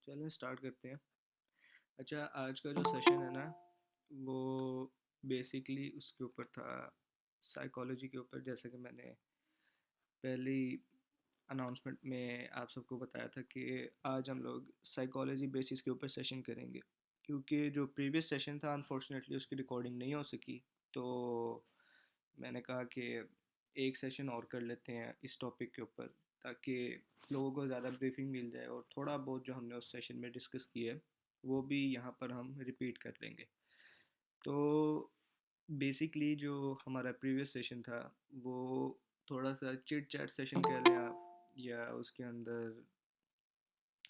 चलें स्टार्ट करते हैं। अच्छा, आज का जो सेशन है ना, वो बेसिकली उसके ऊपर था, साइकोलॉजी के ऊपर। जैसे कि मैंने पहली अनाउंसमेंट में आप सबको बताया था कि आज हम लोग साइकोलॉजी बेसिस के ऊपर सेशन करेंगे। क्योंकि जो प्रीवियस सेशन था अनफॉर्चुनेटली उसकी रिकॉर्डिंग नहीं हो सकी, तो मैंने कहा कि एक सेशन और कर लेते हैं इस टॉपिक के ऊपर, ताकि लोगों को ज़्यादा ब्रीफिंग मिल जाए और थोड़ा बहुत जो हमने उस सेशन में डिस्कस किया है वो भी यहाँ पर हम रिपीट कर लेंगे। तो बेसिकली जो हमारा प्रीवियस सेशन था वो थोड़ा सा चिट चैट सेशन कह लें आप, या उसके अंदर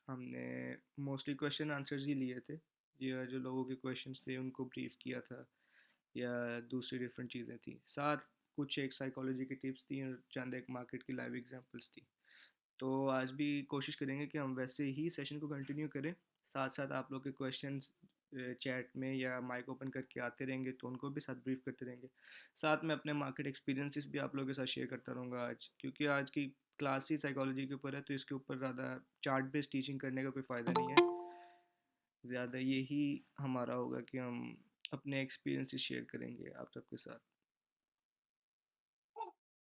हमने मोस्टली क्वेश्चन आंसर्स ही लिए थे, या जो लोगों के क्वेश्चंस थे उनको ब्रीफ किया था, या दूसरी डिफरेंट चीज़ें थी। साथ कुछ एक साइकोलॉजी की टिप्स थी और चंद एक मार्केट की लाइव एग्जांपल्स थी। तो आज भी कोशिश करेंगे कि हम वैसे ही सेशन को कंटिन्यू करें। साथ साथ आप लोग के क्वेश्चंस चैट में या माइक ओपन करके आते रहेंगे तो उनको भी साथ ब्रीफ करते रहेंगे। साथ में अपने मार्केट एक्सपीरियंसेस भी आप लोगों के साथ शेयर करता रहूँगा आज, क्योंकि आज की क्लास ही साइकोलॉजी के ऊपर है, तो इसके ऊपर ज़्यादा चार्ट बेस्ड टीचिंग करने का कोई फ़ायदा नहीं है। ज़्यादा यही हमारा होगा कि हम अपने एक्सपीरियंसेस शेयर करेंगे आप सबके साथ।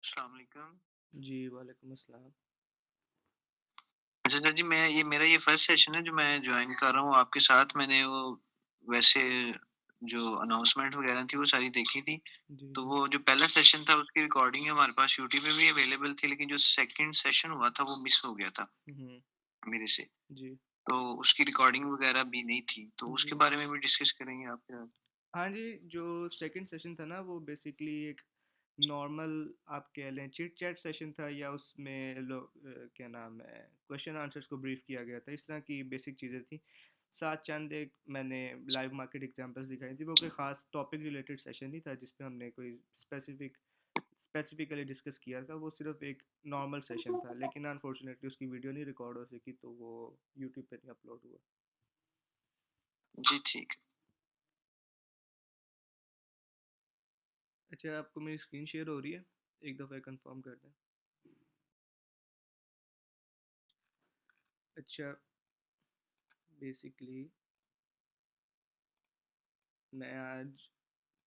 अस्सलाम वालेकुम। जी वालेकुम अस्सलाम। अच्छा सर जी, मैं ये फर्स्ट सेशन है जो मैं ज्वाइन कर रहा हूँ आपके साथ। मैंने वो वैसे जो अनाउंसमेंट वगैरह थी वो सारी देखी थी। जी तो जी। वो जो पहला सेशन था उसकी रिकॉर्डिंग हमारे पास यूट्यूब पे भी अवेलेबल थी, लेकिन जो सेकंड सेशन हुआ था वो मिस हो गया था हम्म। मेरे से। जी तो उसकी रिकॉर्डिंग वगैरह भी नहीं थी, तो उसके जी। बारे में भी डिस्कस करेंगे आपके साथ। हाँ जी, जो सेकंड सेशन था ना वो बेसिकली एक नॉर्मल आप कह लें चिट चैट सेशन था, या उसमें लोग क्या नाम है, क्वेश्चन आंसर्स को ब्रीफ किया गया था। इस तरह की बेसिक चीज़ें थी। साथ चंद एक मैंने लाइव मार्केट एग्जांपल्स दिखाई थी। वो कोई ख़ास टॉपिक रिलेटेड सेशन नहीं था जिस पे हमने कोई स्पेसिफिकली डिस्कस किया था। वो सिर्फ एक नॉर्मल सेशन था, लेकिन अनफॉर्चुनेटली उसकी वीडियो नहीं रिकॉर्ड हो सकी, तो वो यूट्यूब पे नहीं अपलोड हुआ। जी ठीक है। अच्छा, आपको मेरी स्क्रीन शेयर हो रही है? एक दफ़ा कंफर्म कर दें। अच्छा, बेसिकली मैं आज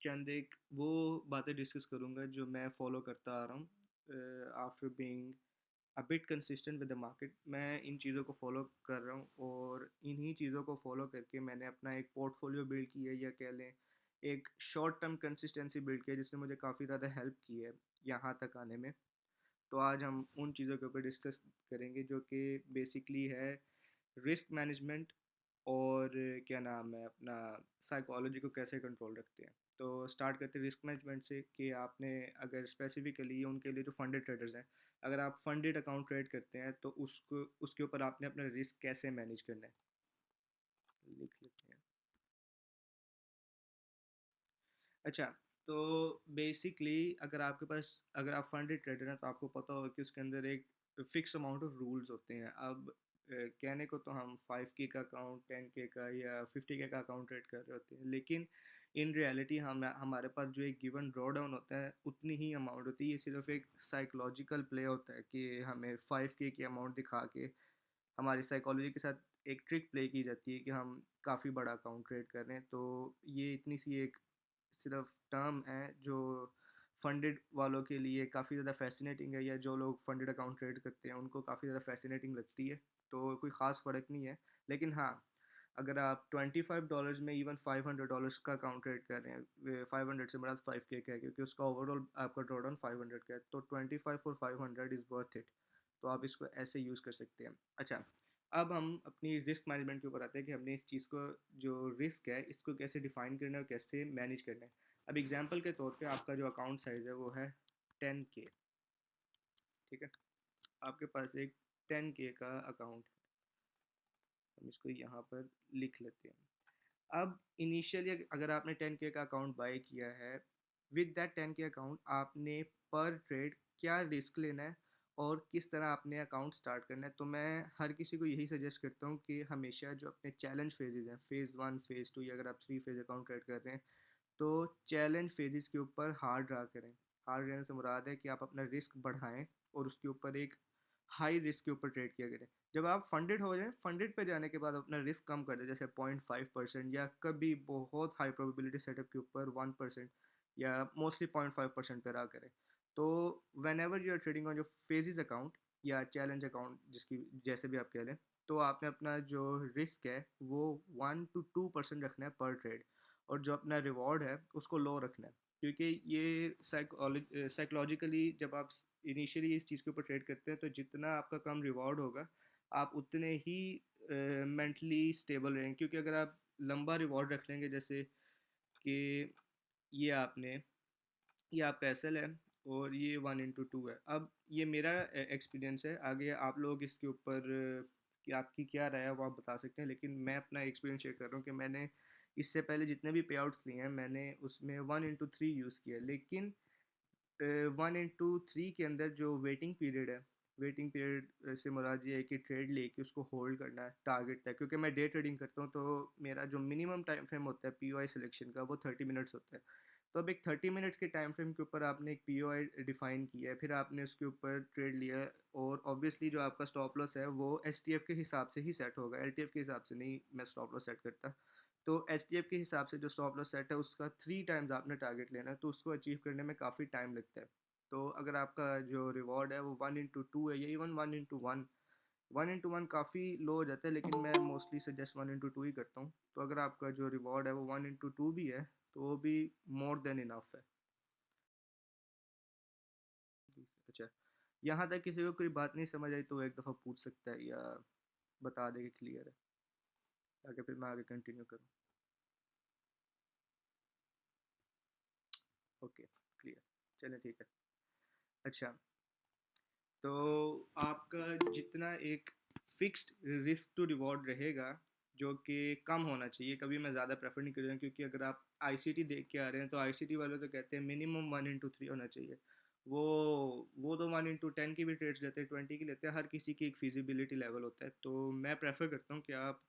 चंद एक वो बातें डिस्कस करूँगा जो मैं फॉलो करता आ रहा हूँ after being a bit consistent with the market. मैं इन चीज़ों को फॉलो कर रहा हूँ और इन्हीं चीज़ों को फॉलो करके मैंने अपना एक पोर्टफोलियो बिल्ड किया है, या कह लें एक शॉर्ट टर्म कंसिस्टेंसी बिल्ड किया है, जिसने मुझे काफ़ी ज़्यादा हेल्प की है यहाँ तक आने में। तो आज हम उन चीज़ों के ऊपर डिस्कस करेंगे जो कि बेसिकली है रिस्क मैनेजमेंट, और क्या नाम है अपना, साइकोलॉजी को कैसे कंट्रोल रखते हैं। तो स्टार्ट करते हैं रिस्क मैनेजमेंट से, कि आपने अगर स्पेसिफिकली उनके लिए जो फंडेड ट्रेडर्स हैं, अगर आप फंडेड अकाउंट ट्रेड करते हैं तो उसको उसके ऊपर आपने अपना रिस्क कैसे मैनेज करना है, लिख लेते हैं। अच्छा, तो बेसिकली अगर आप फंडेड ट्रेडर हैं तो आपको पता होगा कि उसके अंदर एक फिक्स अमाउंट ऑफ रूल्स होते हैं। अब कहने को तो हम 5K का अकाउंट, 10K का या 50K का अकाउंट ट्रेड कर रहे होते हैं, लेकिन इन रियलिटी हमारे पास जो एक गिवन ड्रॉ डाउन होता है उतनी ही अमाउंट होती है। ये सिर्फ एक साइकोलॉजिकल प्ले होता है कि हमें 5K की अमाउंट दिखा के हमारी साइकोलॉजी के साथ एक ट्रिक प्ले की जाती है कि हम काफ़ी बड़ा अकाउंट ट्रेड कर रहे हैं। तो ये इतनी सी एक सिर्फ टर्म है जो फंडेड वालों के लिए काफ़ी ज़्यादा फैसिनेटिंग है, या जो लोग फंडेड अकाउंट ट्रेड करते हैं उनको काफ़ी ज़्यादा फैसिनेटिंग लगती है। तो कोई ख़ास फ़र्क नहीं है। लेकिन हाँ, अगर आप $25 में इवन $500 का अकाउंट ट्रेड कर रहे हैं, 500 से बड़ा 5K का है, क्योंकि उसका ओवरऑल आपका ड्रॉडाउन 500 का है, तो 25 और 500 इज़ वर्थ इट। तो आप इसको ऐसे यूज़ कर सकते हैं। अच्छा, अब हम अपनी रिस्क मैनेजमेंट के ऊपर आते हैं कि हमने इस चीज़ को, जो रिस्क है इसको कैसे डिफाइन करना है और कैसे मैनेज करना है। अब एग्जांपल के तौर पे आपका जो अकाउंट साइज़ है वो है 10K। ठीक है, आपके पास एक 10K का अकाउंट है। हम इसको यहाँ पर लिख लेते हैं। अब इनिशियली अगर आपने 10K का अकाउंट बाय किया है, विद दैट 10K अकाउंट आपने पर ट्रेड क्या रिस्क लेना है और किस तरह आपने अकाउंट स्टार्ट करना है। तो मैं हर किसी को यही सजेस्ट करता हूँ कि हमेशा जो अपने चैलेंज फेजेस हैं, फेज़ 1 फेज़ 2, या अगर आप 3 फेज़ अकाउंट ट्रेड कर रहे हैं तो चैलेंज फेजेस के ऊपर हार्ड ड्रा करें। हार्ड रहने से मुराद है कि आप अपना रिस्क बढ़ाएं और उसके ऊपर एक हाई रिस्क के ऊपर ट्रेड किया करें। जब आप फंडेड हो जाए, फंडेड पे जाने के बाद अपना रिस्क कम कर दें, जैसे 0.5% या कभी बहुत हाई प्रोबेबिलिटी सेटअप के ऊपर 1% या मोस्टली 0.5% पे रहा करें। तो whenever you are trading on जो फेजिस अकाउंट या चैलेंज अकाउंट, जिसकी जैसे भी आप कह लें, तो आपने अपना जो रिस्क है वो 1 to 2% रखना है पर ट्रेड, और जो अपना रिवॉर्ड है उसको लो रखना है। क्योंकि ये साइकोलॉजिकली जब आप इनिशियली इस चीज़ के ऊपर ट्रेड करते हैं, तो जितना आपका कम रिवॉर्ड होगा, आप उतने ही मेंटली स्टेबल रहेंगे। क्योंकि अगर आप लंबा रिवॉर्ड रख लेंगे, जैसे कि ये आपने ये आपका एसएल है और ये 1 into 2 है। अब ये मेरा एक्सपीरियंस है, आगे आप लोग इसके ऊपर कि आपकी क्या राय है वो आप बता सकते हैं, लेकिन मैं अपना एक्सपीरियंस शेयर कर रहा हूँ कि मैंने इससे पहले जितने भी पे आउट्स लिए हैं, मैंने उसमें 1 into 3 यूज़ किया, लेकिन 1 into 3 के अंदर जो वेटिंग पीरियड है, वेटिंग पीरियड से मुराद ये है कि ट्रेड लेके उसको होल्ड करना है टारगेट तक। क्योंकि मैं डे ट्रेडिंग करता हूँ, तो मेरा जो मिनिमम टाइम फ्रेम होता है पीओआई सिलेक्शन का, वो 30 मिनट्स होता है। तो अब एक 30 मिनट्स के टाइम फ्रेम के ऊपर आपने एक पीओआई डिफाइन किया है, फिर आपने उसके ऊपर ट्रेड लिया है, और ऑब्वियसली जो आपका स्टॉप लॉस है वो एसटीएफ के हिसाब से ही सेट होगा, एलटीएफ के हिसाब से नहीं मैं स्टॉप लॉस सेट करता। तो एसटीएफ के हिसाब से जो स्टॉप लॉस सेट है उसका 3 टाइम्स आपने टारगेट लेना है, तो उसको अचीव करने में काफ़ी टाइम लगता है। तो अगर आपका जो रिवॉर्ड है वो 1 into 2 है, या इवन 1 into 1, 1 into 1 काफ़ी लो हो जाता है, लेकिन मैं मोस्टली सजेस्ट 1 into 2 ही करता हूँ। तो अगर आपका जो रिवॉर्ड है वो 1 into 2 भी है, तो वो भी मोर देन इनफ है। अच्छा, यहाँ तक किसी को कोई बात नहीं समझ आई तो वो एक दफ़ा पूछ सकता है, या बता दे कि क्लियर है, ताकि फिर मैं आगे कंटिन्यू करूँ। ओके, क्लियर, चलिए ठीक है। अच्छा, तो आपका जितना एक फिक्स्ड रिस्क टू रिवॉर्ड रहेगा, जो कि कम होना चाहिए, कभी मैं ज़्यादा प्रेफर नहीं करूँगा, क्योंकि अगर आप आईसीटी देख के आ रहे हैं तो आईसीटी वाले तो कहते हैं मिनिमम 1 into 3 होना चाहिए। वो वो तो 1 into 10 की भी ट्रेड्स लेते हैं, 20 की लेते हैं, हर किसी की एक फिजिबिलिटी लेवल होता है। तो मैं प्रेफर करता हूँ कि आप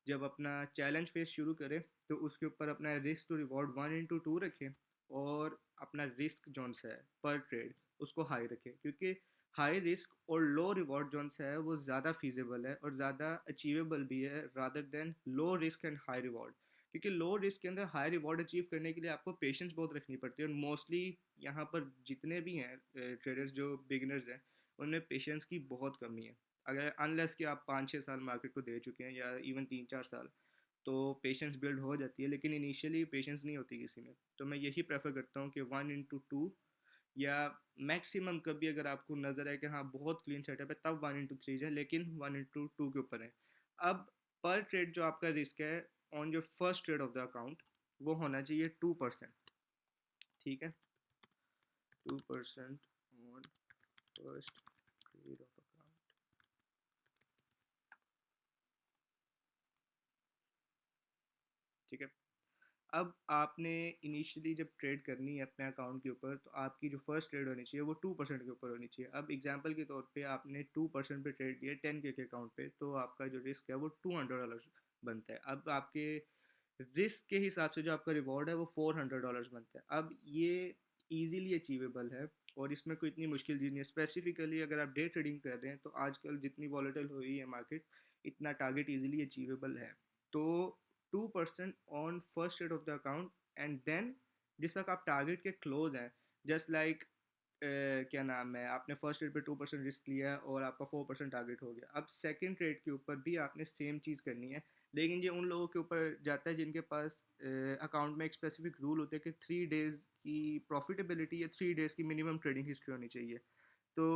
जब अपना चैलेंज फेस शुरू करें, तो उसके ऊपर अपना रिस्क टू रिवॉर्ड 1 into 2 रखें, और अपना रिस्क जोन सा है पर ट्रेड उसको हाई रखें। क्योंकि हाई रिस्क और लो रिवॉर्ड जोन सा है वो ज़्यादा फीजेबल है और ज़्यादा अचीवेबल भी है, rather than low risk and high reward. क्योंकि लो रिस्क के अंदर हाई रिवॉर्ड अचीव करने के लिए आपको पेशेंस बहुत रखनी पड़ती है, और मोस्टली यहाँ पर जितने भी हैं ट्रेडर्स जो बिगिनर्स हैं, उनमें पेशेंस की बहुत कमी है। अगर अनलेस कि आप 5-6 साल मार्केट को दे चुके हैं, या इवन 3-4 साल, तो पेशेंस बिल्ड हो जाती है, लेकिन इनिशियली पेशेंस नहीं होती किसी में। तो मैं यही प्रेफर करता हूँ कि 1 into 2, या मैक्सिमम कभी अगर आपको नज़र आए कि हाँ बहुत क्लीन सेटअप है, तब 1 into 3 है, लेकिन 1 into 2 के ऊपर है। अब पर ट्रेड जो आपका रिस्क है on your first trade of the account, वो होना चाहिए 2%। ठीक है, 2% on first trade of account. ठीक है, अब आपने इनिशियली जब ट्रेड करनी है अपने अकाउंट के ऊपर, तो आपकी जो फर्स्ट ट्रेड होनी चाहिए वो 2% के ऊपर होनी चाहिए। अब एग्जांपल के तौर पे आपने 2% पे ट्रेड दिया 10K के अकाउंट पे, तो आपका जो रिस्क है वो $200 बनता है। अब आपके रिस्क के हिसाब से जो आपका रिवॉर्ड है वो $400 बनता है। अब ये ईजीली अचीवेबल है, और इसमें कोई इतनी मुश्किल चीज़ नहीं है। स्पेसिफिकली अगर आप डे ट्रेडिंग कर रहे हैं, तो आजकल जितनी वॉलेटाइल हुई है मार्केट, इतना टारगेट ईजिली अचीवेबल है। तो 2% on first trade of the account, and then जिस तक आप टारगेट के क्लोज हैं, जस्ट लाइक क्या नाम है, आपने फर्स्ट ट्रेड पे 2% रिस्क लिया है और आपका 4% टारगेट हो गया। अब सेकंड ट्रेड के ऊपर भी आपने सेम चीज़ करनी है, लेकिन ये उन लोगों के ऊपर जाता है जिनके पास अकाउंट में एक स्पेसिफिक रूल होता है कि 3 डेज़ की प्रॉफिटेबिलिटी या 3 डेज़ की मिनिमम ट्रेडिंग हिस्ट्री होनी चाहिए। तो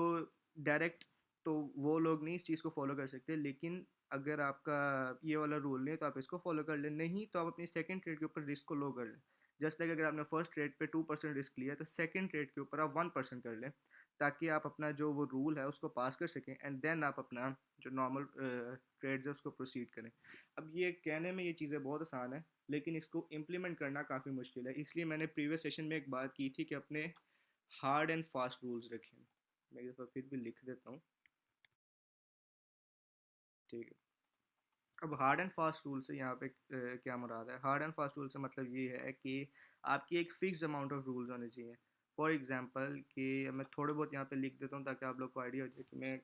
डायरेक्ट तो वो लोग नहीं इस चीज़ को फॉलो कर सकते, लेकिन अगर आपका ये वाला रूल नहीं है तो आप इसको फॉलो कर लें, नहीं तो आप अपनी सेकंड ट्रेड के ऊपर रिस्क को लो कर लें। जस्ट लाइक अगर आपने फर्स्ट ट्रेड पे 2% रिस्क लिया है, तो सेकंड ट्रेड के ऊपर आप 1% कर लें, ताकि आप अपना जो वो रूल है उसको पास कर सकें, एंड देन आप अपना जो नॉर्मल ट्रेड्स है उसको प्रोसीड करें। अब ये कहने में ये चीज़ें बहुत आसान है, लेकिन इसको इम्प्लीमेंट करना काफ़ी मुश्किल है। इसलिए मैंने प्रीवियस सेशन में एक बात की थी कि अपने हार्ड एंड फास्ट रूल्स रखें। मैं एक दफ़ा फिर भी लिख देता हूँ। ठीक है, अब हार्ड एंड फास्ट रूल से यहाँ पे क्या मुराद है? हार्ड एंड फास्ट रूल से मतलब ये है कि आपकी एक फ़िक्स अमाउंट ऑफ रूल्स होने चाहिए। फॉर एग्ज़ाम्पल कि मैं थोड़े बहुत यहाँ पे लिख देता हूँ ताकि आप लोग को आइडिया हो जाए कि मैं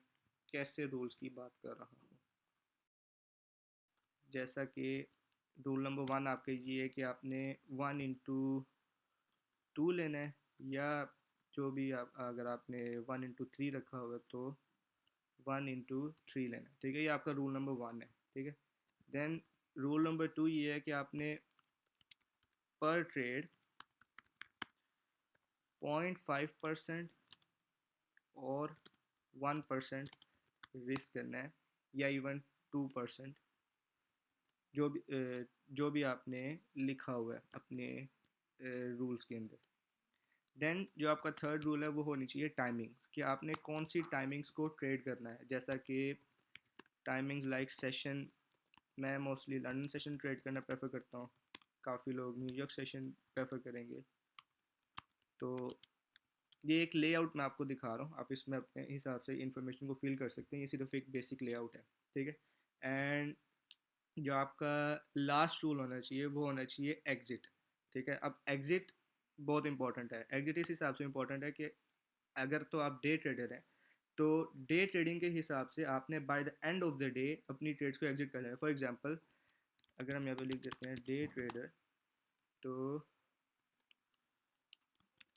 कैसे रूल्स की बात कर रहा हूँ। जैसा कि रूल नंबर वन आपका ये है कि आपने 1/2 लेना है, या जो भी आप, अगर आपने 1/3 रखा हुआ है तो 1/3 लेना है, ठीक है। ये आपका रूल नंबर वन है, ठीक है। देन रूल नंबर टू ये है कि आपने पर ट्रेड 0.5% और 1% रिस्क करना है, या इवन 2%, जो भी आपने लिखा हुआ है अपने रूल्स के अंदर। देन जो आपका थर्ड रूल है वो होनी चाहिए टाइमिंग्स, कि आपने कौन सी टाइमिंग्स को ट्रेड करना है। जैसा कि टाइमिंग्स लाइक सेशन, मैं मोस्टली लंदन सेशन ट्रेड करना प्रेफर करता हूँ, काफ़ी लोग न्यूयॉर्क सेशन प्रेफर करेंगे। तो ये एक लेआउट मैं आपको दिखा रहा हूँ, आप इसमें अपने हिसाब से इंफॉर्मेशन को फिल कर सकते हैं, ये सिर्फ एक बेसिक लेआउट है, ठीक है। एंड जो आपका लास्ट रूल होना चाहिए वो होना चाहिए एग्जिट, ठीक है। अब एग्जिट बहुत इंपॉर्टेंट है। एग्जिट इस हिसाब से इंपॉर्टेंट है कि अगर तो आप डे ट्रेडर हैं तो डे ट्रेडिंग के हिसाब से आपने by the end of the day अपनी ट्रेड्स को एग्जिट करना है। फॉर एग्जांपल अगर हम यहाँ पे लिख देते हैं डे ट्रेडर, तो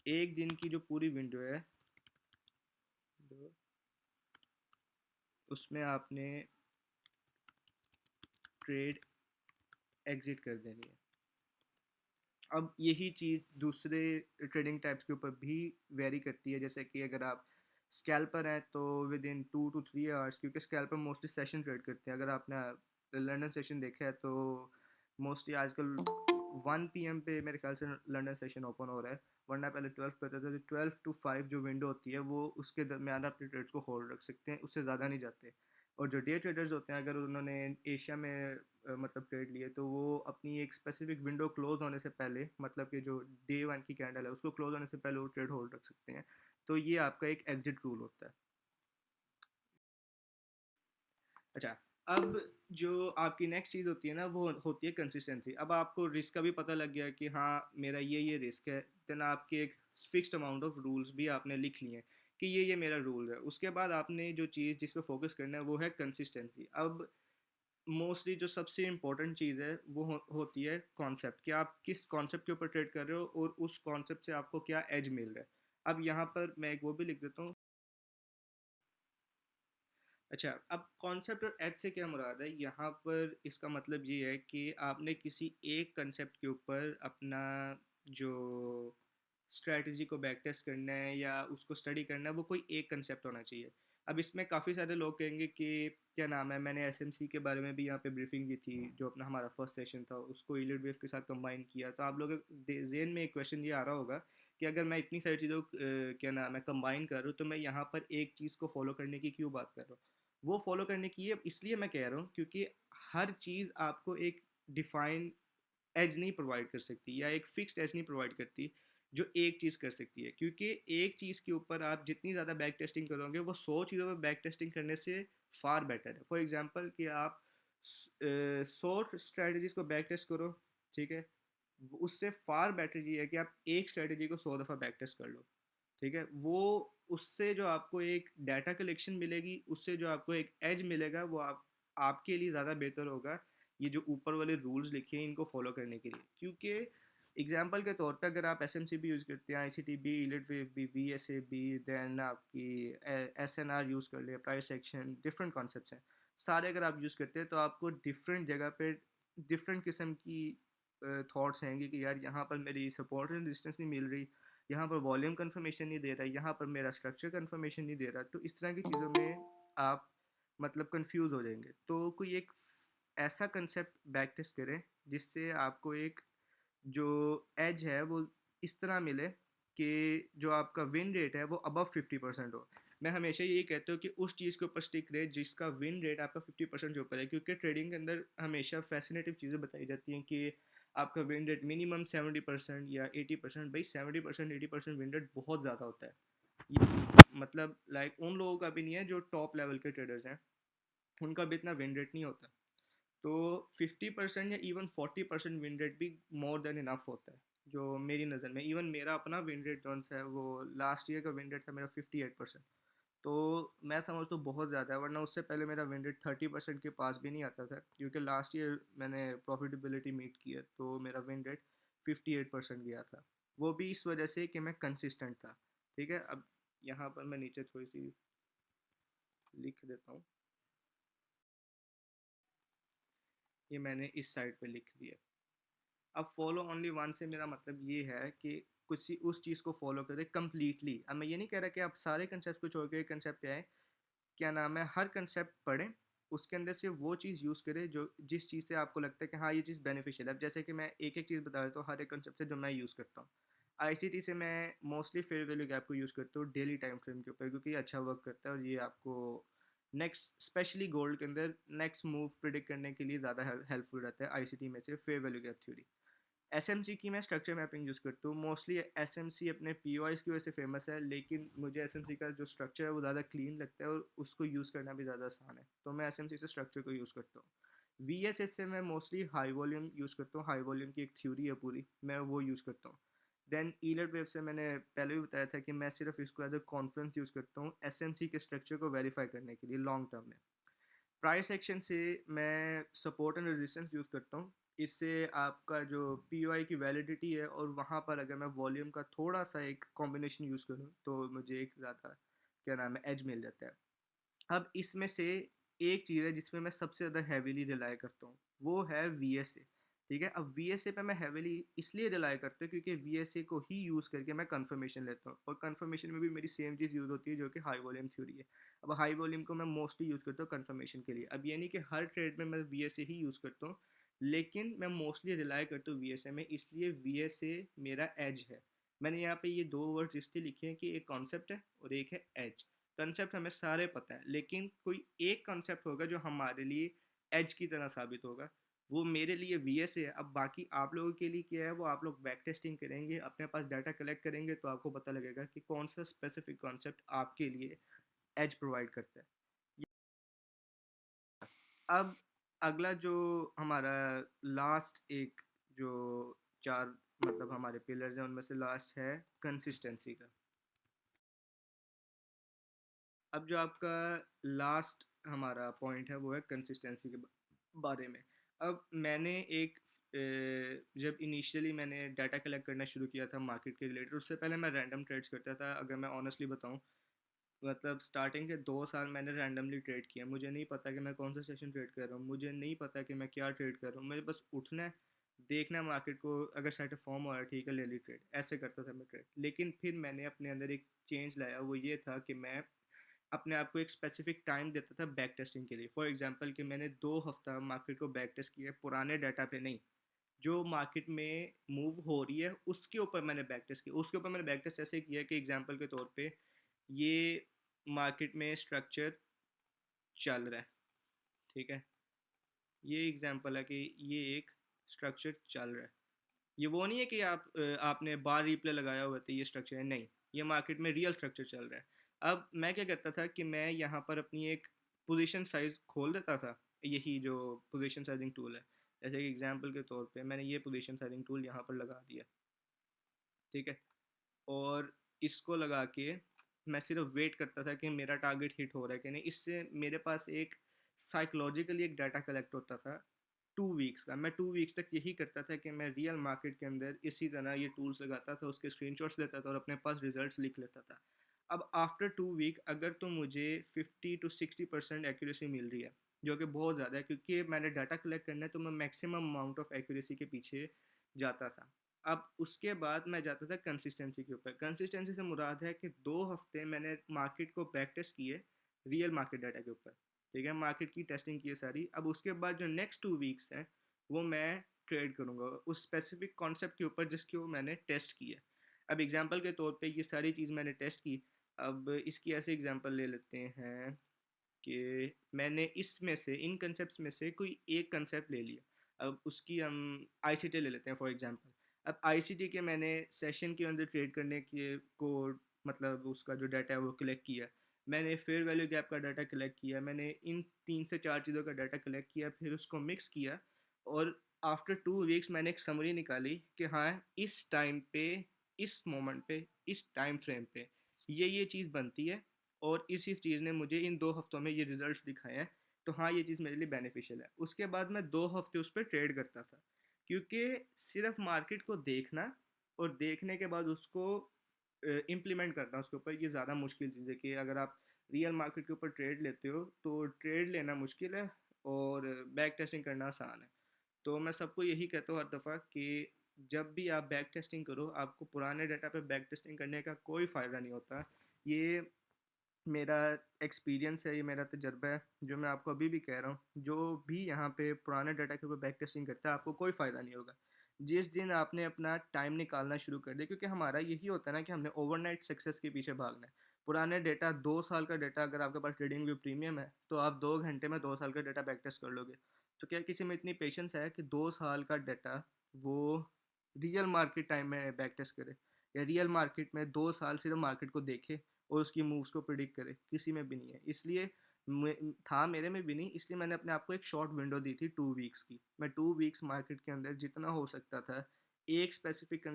एक दिन की जो पूरी विंडो है उसमें आपने ट्रेड एग्जिट कर देनी है। अब यही चीज़ दूसरे ट्रेडिंग टाइप्स के ऊपर भी वेरी करती है। जैसे कि अगर आप स्कैल्पर हैं तो विद इन 2 to 3 आवर्स, क्योंकि स्कैल्पर मोस्टली सेशन ट्रेड करते हैं। अगर आपने लंदन सेशन देखा है तो मोस्टली आजकल 1 PM पे मेरे ख्याल से लंदन सेशन ओपन हो रहा है, वरना पहले 12 पे होता था। तो 12 to 5 जो विंडो होती है वो उसके दरमियान अपने ट्रेड्स को होल्ड रख सकते हैं, उससे ज़्यादा नहीं जाते। और जो डे ट्रेडर्स होते हैं, अगर उन्होंने एशिया में मतलब ट्रेड लिए, तो वो अपनी एक स्पेसिफिक विंडो क्लोज होने से पहले, मतलब कि जो डे वन की कैंडल है उसको क्लोज होने से पहले वो ट्रेड होल्ड रख सकते हैं। तो ये आपका एक एग्जिट रूल होता है। अच्छा, अब जो आपकी नेक्स्ट चीज़ होती है ना वो होती है कंसिस्टेंसी। अब आपको रिस्क का भी पता लग गया कि हाँ मेरा ये रिस्क है, देन आपके एक फिक्स्ड अमाउंट ऑफ रूल्स भी आपने लिख लिए हैं कि ये मेरा रूल है। उसके बाद आपने जो चीज़ जिस पे फोकस करना है वो है कंसिस्टेंसी। अब मोस्टली जो सबसे इम्पोर्टेंट चीज़ है वो होती है कॉन्सेप्ट, कि आप किस कॉन्सेप्ट के ऊपर ट्रेड कर रहे हो और उस कॉन्सेप्ट से आपको क्या एज मिल रहा है। अब यहाँ पर मैं एक वो भी लिख देता हूँ। अच्छा, अब कॉन्सेप्ट और एज से क्या मुराद है, यहाँ पर इसका मतलब ये है कि आपने किसी एक कंसेप्ट के ऊपर अपना जो स्ट्रेटजी को बैक टेस्ट करना है या उसको स्टडी करना है, वो कोई एक कंसेप्ट होना चाहिए। अब इसमें काफ़ी सारे लोग कहेंगे कि क्या नाम है, मैंने एसएमसी के बारे में भी यहाँ पे ब्रीफिंग दी थी, जो अपना हमारा फर्स्ट सेशन था उसको इलिट वेव के साथ कंबाइन किया। तो आप लोगों के ज़हन में एक क्वेश्चन ये आ रहा होगा कि अगर मैं इतनी सारी चीज़ों क्या नाम है कंबाइन कर रहा हूँ, तो मैं यहाँ पर एक चीज़ को फॉलो करने की क्यों बात कर रहा हूँ। वो फॉलो करने की है इसलिए मैं कह रहा हूँ क्योंकि हर चीज़ आपको एक डिफाइन एज नहीं प्रोवाइड कर सकती, या एक फिक्स्ड एज नहीं प्रोवाइड करती जो एक चीज़ कर सकती है। क्योंकि एक चीज़ के ऊपर आप जितनी ज़्यादा बैक टेस्टिंग करोगे वो 100 चीज़ों पर बैक टेस्टिंग करने से फार बेटर है। फॉर एग्जांपल कि आप 100 स्ट्रेटजीज को बैक टेस्ट करो, ठीक है, उससे फार बेटर ये है कि आप एक स्ट्रेटजी को 100 दफ़ा बैक टेस्ट कर लो, ठीक है। वो उससे जो आपको एक डाटा कलेक्शन मिलेगी, उससे जो आपको एक एज मिलेगा, वो आपके लिए ज़्यादा बेहतर होगा ये जो ऊपर वाले रूल्स लिखे हैं इनको फॉलो करने के लिए। क्योंकि एग्जांपल के तौर पे अगर आप S M C B use करते हैं, I C T B, Elliott wave B, V S A B, then आपकी एस एन आर यूज़ कर ले, प्राइस एक्शन, डिफरेंट कॉन्सेप्ट हैं सारे। अगर आप यूज़ करते हैं तो आपको डिफरेंट जगह पे डिफरेंट किस्म की थॉट्स हैंगी कि यार यहाँ पर मेरी सपोर्ट एंड रेजिस्टेंस नहीं मिल रही, यहाँ पर वॉल्यूम कंफर्मेशन नहीं दे रहा है, यहाँ पर मेरा स्ट्रक्चर कंफर्मेशन नहीं दे रहा। तो इस तरह की चीज़ों में आप मतलब कंफ्यूज हो जाएंगे। तो कोई एक ऐसा कंसेप्ट बैक टेस्ट करें जिससे आपको एक जो एज है वो इस तरह मिले कि जो आपका विन रेट है वो अबव 50% हो। मैं हमेशा यही कहता हूँ कि उस चीज़ के ऊपर स्टिक रहे जिसका विन रेट आपका 50% के ऊपर है। क्योंकि ट्रेडिंग के अंदर हमेशा फैसिनेटिव चीज़ें बताई जाती हैं कि आपका विन रेट मिनिमम 70% या 80%। भाई 70% 80% विन रेट बहुत ज़्यादा होता है। ये मतलब लाइक उन लोगों का भी नहीं है जो टॉप लेवल के ट्रेडर्स हैं, उनका भी इतना विन रेट नहीं होता। तो 50% या इवन 40% विन रेट भी मोर देन इनफ होता है जो मेरी नज़र में। इवन मेरा अपना विन रेट जो है वो लास्ट ईयर का विन रेट था मेरा 58%। तो मैं समझता हूँ बहुत ज़्यादा है, वरना उससे पहले मेरा विन रेट 30% के पास भी नहीं आता था, क्योंकि लास्ट ईयर मैंने प्रॉफिटेबिलिटी मीट की है, तो मेरा विन रेट 58% गया था। वो भी इस वजह से कि मैं कंसिस्टेंट था। ठीक है, अब यहाँ पर मैं नीचे थोड़ी सी लिख देता हूँ। ये मैंने इस साइड पे लिख दिया। अब फॉलो ओनली वन से मेरा मतलब ये है कि कुछ उस चीज़ को फॉलो करें कम्प्लीटली। अब मैं ये नहीं कह रहा कि आप सारे कंसेप्ट को छोड़ के कंसेप्ट पे आए, क्या नाम है, हर कंसेप्ट पढ़ें, उसके अंदर से वो चीज़ यूज़ करें जो जिस चीज़ से आपको लगता है कि हाँ ये चीज़ बेनिफिशियल है। अब जैसे कि मैं एक एक चीज़ बता देता हूँ हर एक कंसेप्ट से जो मैं यूज़ करता हूँ। आईसीटी से मैं मोस्टली फेयर वैल्यू गैप को यूज़ करता हूँ डेली टाइम फ्रेम के ऊपर, क्योंकि ये अच्छा वर्क करता है और ये आपको नेक्स्ट स्पेशली गोल्ड के अंदर नेक्स्ट मूव प्रिडिक्ट करने के लिए ज़्यादा हेल्पफुल रहता है आईसीटी में से fair value gap theory. SMC की मैं स्ट्रक्चर मैपिंग यूज़ करता हूँ मोस्टली। एसएमसी अपने पीओआईज की वजह से फेमस है, लेकिन मुझे एसएमसी का जो स्ट्रक्चर है वो ज़्यादा क्लीन लगता है और उसको यूज़ करना भी ज़्यादा आसान है, तो मैं एसएमसी से स्ट्रक्चर को यूज़ करता हूँ। वीएसएस से मैं मोस्टली हाई वॉल्यूम यूज़ करता हूँ, हाई वॉल्यूम की एक थ्योरी है पूरी, मैं वो यूज़ करता हूँ। देन ईलर वेव से मैंने पहले भी बताया था कि मैं सिर्फ इसको एज अ कॉन्फ्रेंस यूज़ करता हूँ एसएमसी के स्ट्रक्चर को वेरीफाई करने के लिए लॉन्ग टर्म में। प्राइस एक्शन से मैं सपोर्ट एंड रेजिस्टेंस यूज़ करता हूँ। इससे आपका जो पीओआई की वैलिडिटी है और वहाँ पर अगर मैं वॉल्यूम का थोड़ा सा एक कॉम्बिनेशन यूज़ करूँ तो मुझे एक ज़्यादा क्या नाम है एज मिल जाता है। अब इसमें से एक चीज़ है जिसमें मैं सबसे ज़्यादा हैवीली रिलाई करता हूँ, वो है वीएसए। ठीक है, अब वीएसए पे मैं हैवीली इसलिए रिलाई करता हूँ क्योंकि वीएसए को ही यूज़ करके मैं कंफर्मेशन लेता हूँ, और कंफर्मेशन में भी मेरी सेम चीज़ यूज़ होती है जो कि हाई वॉल्यूम थ्योरी है। अब हाई वॉल्यूम को मैं मोस्टली यूज़ करता हूँ कंफर्मेशन के लिए। अब ये नहीं कि हर ट्रेड में मैं वीएसए ही यूज़ करता हूँ, लेकिन मैं मोस्टली रिलाई करता हूँ वीएसए में, इसलिए वीएसए मेरा एज है। मैंने यहाँ पे ये दो वर्ड्स इसलिए लिखे हैं कि एक कॉन्सेप्ट है और एक है एज। कंसेप्ट हमें सारे पता है, लेकिन कोई एक कंसेप्ट होगा जो हमारे लिए एज की तरह साबित होगा, वो मेरे लिए वीएस है। अब बाकी आप लोगों के लिए क्या है, वो आप लोग बैक टेस्टिंग करेंगे, अपने पास डाटा कलेक्ट करेंगे, तो आपको पता लगेगा कि कौन सा स्पेसिफिक कॉन्सेप्ट आपके लिए एज प्रोवाइड करता है। अब अगला जो हमारा लास्ट एक जो चार मतलब हमारे पिलर्स हैं उनमें से लास्ट है कंसिस्टेंसी का। अब जो आपका लास्ट हमारा पॉइंट है वो है कंसिस्टेंसी के बारे में। अब मैंने एक जब इनिशियली मैंने डाटा कलेक्ट करना शुरू किया था मार्केट के रिलेटेड, उससे पहले मैं रैंडम ट्रेड्स करता था। अगर मैं ऑनेस्टली बताऊं, मतलब स्टार्टिंग के 2 साल मैंने रैंडमली ट्रेड किया। मुझे नहीं पता कि मैं कौन सा सेशन ट्रेड कर रहा हूँ, मुझे नहीं पता कि मैं क्या ट्रेड कर रहा हूँ, मुझे बस उठना है, देखना है मार्केट को, अगर सेट फॉर्म हो रहा है ठीक है ले ली ट्रेड, ऐसे करता था मैं ट्रेड। लेकिन फिर मैंने अपने अंदर एक चेंज लाया, वो ये था कि मैं अपने आप को एक स्पेसिफिक टाइम देता था बैक टेस्टिंग के लिए। फॉर एग्जांपल कि मैंने 2 हफ्ता मार्केट को बैक टेस्ट किया, पुराने डाटा पे नहीं, जो मार्केट में मूव हो रही है उसके ऊपर मैंने बैक टेस्ट किया। उसके ऊपर मैंने बैक टेस्ट ऐसे किया कि एग्जांपल के तौर पे ये मार्केट में स्ट्रक्चर चल रहा है, ठीक है, ये एग्जांपल है कि ये एक स्ट्रक्चर चल रहा है। ये वो नहीं है कि आपने बार रिप्ले लगाया हुआ था ये स्ट्रक्चर है, नहीं, ये मार्केट में रियल स्ट्रक्चर चल रहा है। अब मैं क्या करता था कि मैं यहाँ पर अपनी एक पोजीशन साइज खोल देता था, यही जो पोजीशन साइजिंग टूल है, जैसे कि एग्जांपल के तौर पे मैंने ये पोजीशन साइजिंग टूल यहाँ पर लगा दिया, ठीक है, और इसको लगा के मैं सिर्फ वेट करता था कि मेरा टारगेट हिट हो रहा है कि नहीं। इससे मेरे पास एक साइकोलॉजिकली एक डाटा कलेक्ट होता था 2 वीक्स का। मैं 2 वीक्स तक यही करता था कि मैं रियल मार्केट के अंदर इसी तरह ये टूल्स लगाता था, उसके स्क्रीनशॉट्स लेता था और अपने पास रिजल्ट्स लिख लेता था। अब आफ्टर 2 वीक अगर तो मुझे 50 to 60% एक्यूरेसी मिल रही है, जो कि बहुत ज़्यादा है, क्योंकि मैंने डाटा कलेक्ट करना है तो मैं मैक्सिमम अमाउंट ऑफ एक्यूरेसी के पीछे जाता था। अब उसके बाद मैं जाता था कंसिस्टेंसी के ऊपर। कंसिस्टेंसी से मुराद है कि 2 हफ्ते मैंने मार्केट को बैक टेस्ट किए रियल मार्केट डाटा के ऊपर, ठीक है, मार्केट की टेस्टिंग की है सारी। अब उसके बाद जो नेक्स्ट 2 वीक्स हैं वो मैं ट्रेड करूँगा उस स्पेसिफिक कॉन्सेप्ट के ऊपर जिसकी वो मैंने टेस्ट की है। अब एग्जांपल के तौर पे ये सारी चीज़ मैंने टेस्ट की। अब इसकी ऐसे एग्जांपल ले लेते हैं कि मैंने इसमें से इन कंसेप्ट में से कोई एक कंसेप्ट ले लिया। अब उसकी हम आईसीटी ले लेते हैं फॉर एग्जांपल। अब आईसीटी के मैंने सेशन के अंदर ट्रेड करने के को मतलब उसका जो डाटा है वो कलेक्ट किया, मैंने फेयर वैल्यू गैप का डाटा कलेक्ट किया, मैंने इन 3 से 4 चीज़ों का डाटा कलेक्ट किया, फिर उसको मिक्स किया, और आफ्टर 2 वीक्स मैंने एक समरी निकाली कि हाँ इस टाइम पे, इस मोमेंट पे, इस टाइम फ्रेम पे ये चीज़ बनती है, और इसी चीज़ ने मुझे इन 2 हफ्तों में ये रिजल्ट्स दिखाए हैं। तो हाँ, ये चीज़ मेरे लिए बेनिफिशियल है। उसके बाद मैं 2 हफ्ते उस पे ट्रेड करता था, क्योंकि सिर्फ मार्केट को देखना और देखने के बाद उसको इम्प्लीमेंट करना उसके ऊपर, ये ज़्यादा मुश्किल चीज़ है। कि अगर आप रियल मार्केट के ऊपर ट्रेड लेते हो तो ट्रेड लेना मुश्किल है और बैक टेस्टिंग करना आसान है। तो मैं सबको यही कहता हूँ हर दफ़ा कि जब भी आप बैक टेस्टिंग करो, आपको पुराने डाटा पे बैक टेस्टिंग करने का कोई फ़ायदा नहीं होता। ये मेरा एक्सपीरियंस है, ये मेरा तजर्बा है जो मैं आपको अभी भी कह रहा हूँ। जो भी यहाँ पे पुराने डाटा के ऊपर बैक टेस्टिंग करता है, आपको कोई फ़ायदा नहीं होगा। जिस दिन आपने अपना टाइम निकालना शुरू कर दिया, क्योंकि हमारा यही होता है ना कि हमने ओवरनाइट सक्सेस के पीछे भागना है। पुराने डेटा, 2 साल का डेटा अगर आपके पास ट्रेडिंग व्यू प्रीमियम है, तो आप 2 घंटे में 2 साल का डेटा बैक टेस्ट कर लोगे। तो क्या किसी में इतनी पेशेंस है कि 2 साल का डाटा वो रियल मार्केट टाइम में बैक टेस्ट करे, या रियल मार्केट में 2 साल सिर्फ मार्केट को देखे और उसकी मूव्स को प्रिडिक्ट करे? किसी में भी नहीं है। इसलिए था मेरे में भी नहीं, इसलिए मैंने अपने आप को एक शॉर्ट विंडो दी थी 2 वीक्स की। मैं 2 वीक्स मार्केट के अंदर जितना हो सकता था एक स्पेसिफिक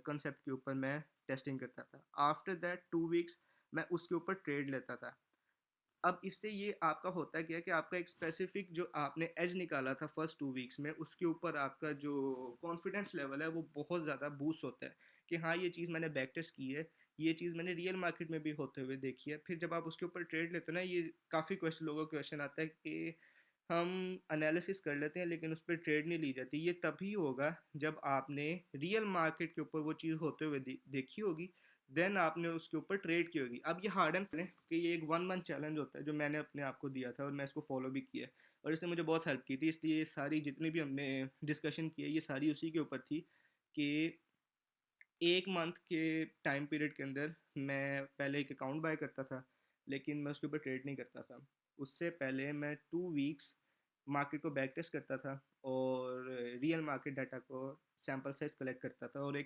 कंसेप्ट के ऊपर मैं टेस्टिंग करता था। आफ्टर दैट 2 वीक्स मैं उसके ऊपर ट्रेड लेता था। अब इससे ये आपका होता है क्या कि आपका एक स्पेसिफिक जो आपने एज निकाला था फर्स्ट 2 वीक्स में, उसके ऊपर आपका जो कॉन्फिडेंस लेवल है वो बहुत ज़्यादा बूस्ट होता है कि हाँ, ये चीज़ मैंने बैक टेस्ट की है, ये चीज़ मैंने रियल मार्केट में भी होते हुए देखी है। फिर जब आप उसके ऊपर ट्रेड लेते हो ना, ये काफ़ी क्वेश्चन लोगों का क्वेश्चन आता है कि हम एनालिसिस कर लेते हैं लेकिन उस पर ट्रेड नहीं ली जाती। ये तभी होगा जब आपने रियल मार्केट के ऊपर वो चीज़ होते हुए देखी होगी, देन आपने उसके ऊपर ट्रेड की होगी। अब ये हार्ड एंड है कि ये एक 1 मंथ चैलेंज होता है जो मैंने अपने आप को दिया था और मैं इसको फॉलो भी किया है, और इसने मुझे बहुत हेल्प की थी। इसलिए ये सारी जितनी भी हमने डिस्कशन की है, ये सारी उसी के ऊपर थी कि 1 मंथ के टाइम पीरियड के अंदर मैं पहले एक अकाउंट बाय करता था, लेकिन मैं उसके ऊपर ट्रेड नहीं करता था। उससे पहले मैं 2 वीक्स मार्केट को बैक टेस्ट करता था और रियल मार्केट डाटा को सैम्पल साइज कलेक्ट करता था, और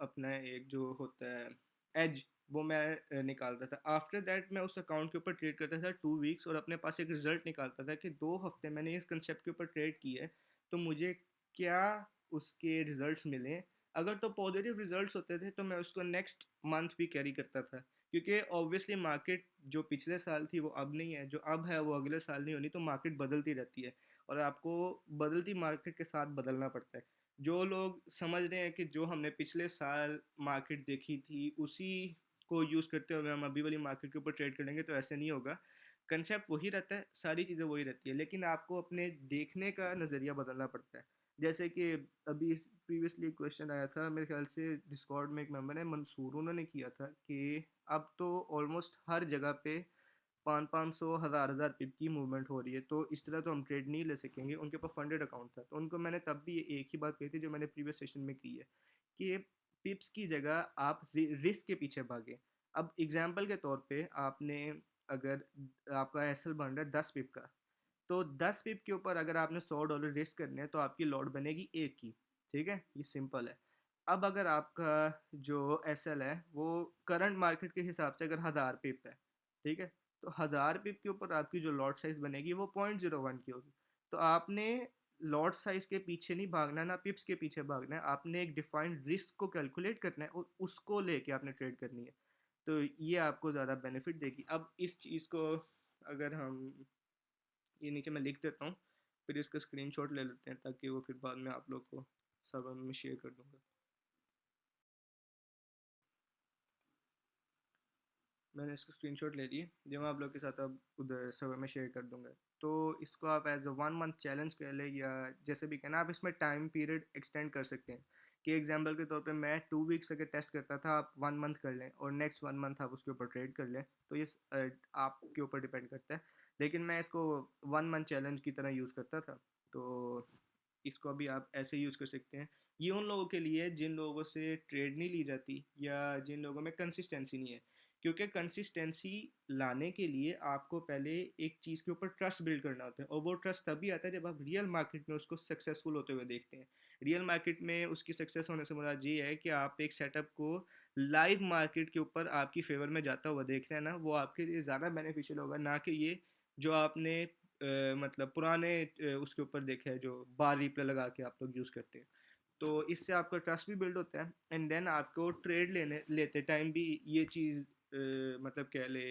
अपना एक जो होता है एज, वो मैं निकालता था। आफ्टर दैट मैं उस अकाउंट के ऊपर ट्रेड करता था 2 वीक्स, और अपने पास एक रिजल्ट निकालता था कि 2 हफ्ते मैंने इस कंसेप्ट के ऊपर ट्रेड की है, तो मुझे क्या उसके रिजल्ट्स मिले। अगर तो पॉजिटिव रिजल्ट्स होते थे तो मैं उसको नेक्स्ट मंथ भी कैरी करता था, क्योंकि ऑब्वियसली मार्केट जो पिछले साल थी वो अब नहीं है, जो अब है वो अगले साल नहीं होनी। तो मार्केट बदलती रहती है और आपको बदलती मार्केट के साथ बदलना पड़ता है। जो लोग समझ रहे हैं कि जो हमने पिछले साल मार्केट देखी थी उसी को यूज़ करते हुए हम अभी वाली मार्केट के ऊपर ट्रेड कर लेंगे, तो ऐसे नहीं होगा। कंसेप्ट वही रहता है, सारी चीज़ें वही रहती है, लेकिन आपको अपने देखने का नज़रिया बदलना पड़ता है। जैसे कि अभी प्रीवियसली क्वेश्चन आया था, मेरे ख्याल से डिस्कॉर्ड में एक मेंबर है मंसूर, उन्होंने किया था कि अब तो ऑलमोस्ट हर जगह पे 500 हज़ार पिप की मूवमेंट हो रही है, तो इस तरह तो हम ट्रेड नहीं ले सकेंगे। उनके पास फंडेड अकाउंट था, तो उनको मैंने तब भी एक ही बात कही थी जो मैंने प्रीवियस सेशन में की है कि पिप्स की जगह आप रिस्क के पीछे भागें। अब एग्जांपल के तौर पे आपने, अगर आपका एसएल बन रहा है 10 पिप का, तो 10 पिप के ऊपर अगर आपने $100 रिस्क करने हैं तो आपकी लॉट बनेगी एक की। ठीक है, ये सिंपल है। अब अगर आपका जो एस एल है वो करंट मार्केट के हिसाब से अगर 1000 पिप है, ठीक है, तो 1000 पिप के ऊपर आपकी जो लॉट साइज बनेगी वो 0.01 की होगी। तो आपने लॉट साइज के पीछे नहीं भागना, ना पिप्स के पीछे भागना है, आपने एक डिफाइंड रिस्क को कैलकुलेट करना है और उसको लेके आपने ट्रेड करनी है। तो ये आपको ज़्यादा बेनिफिट देगी। अब इस चीज़ को अगर हम, ये नीचे मैं लिख देता हूँ, फिर इसका स्क्रीनशॉट ले लेते हैं ताकि वो फिर बाद में आप लोग को सब में शेयर कर दूँगा। मैंने इसका स्क्रीनशॉट ले लिए, जो मैं आप लोग के साथ अब उधर सर्वर में शेयर कर दूँगा। तो इसको आप एज अ 1 मंथ चैलेंज कह लें, या जैसे भी कहना, आप इसमें टाइम पीरियड एक्सटेंड कर सकते हैं। कि एग्जांपल के तौर पे मैं 2 वीक्स अगर टेस्ट करता था, आप 1 मंथ कर लें और नेक्स्ट 1 मंथ आप उसके ऊपर ट्रेड कर लें, तो ये आपके ऊपर डिपेंड करता है। लेकिन मैं इसको 1 मंथ चैलेंज की तरह यूज़ करता था, तो इसको भी आप ऐसे यूज़ कर सकते हैं। ये उन लोगों के लिए जिन लोगों से ट्रेड नहीं ली जाती, या जिन लोगों में कंसिस्टेंसी नहीं है, क्योंकि कंसिस्टेंसी लाने के लिए आपको पहले एक चीज़ के ऊपर ट्रस्ट बिल्ड करना होता है, और वो ट्रस्ट तभी आता है जब आप रियल मार्केट में उसको सक्सेसफुल होते हुए देखते हैं। रियल मार्केट में उसकी सक्सेस होने से मुराद ये है कि आप एक सेटअप को लाइव मार्केट के ऊपर आपकी फेवर में जाता हुआ देख रहे हैं ना, वो आपके लिए ज़्यादा बेनिफिशियल होगा, ना कि ये जो आपने मतलब पुराने उसके ऊपर देखा है जो बार रिप्ले लगा के आप लोग यूज़ करते हैं। तो इससे आपका ट्रस्ट भी बिल्ड होता है, एंड देन आपको ट्रेड लेने लेते टाइम भी ये चीज़ मतलब कह ले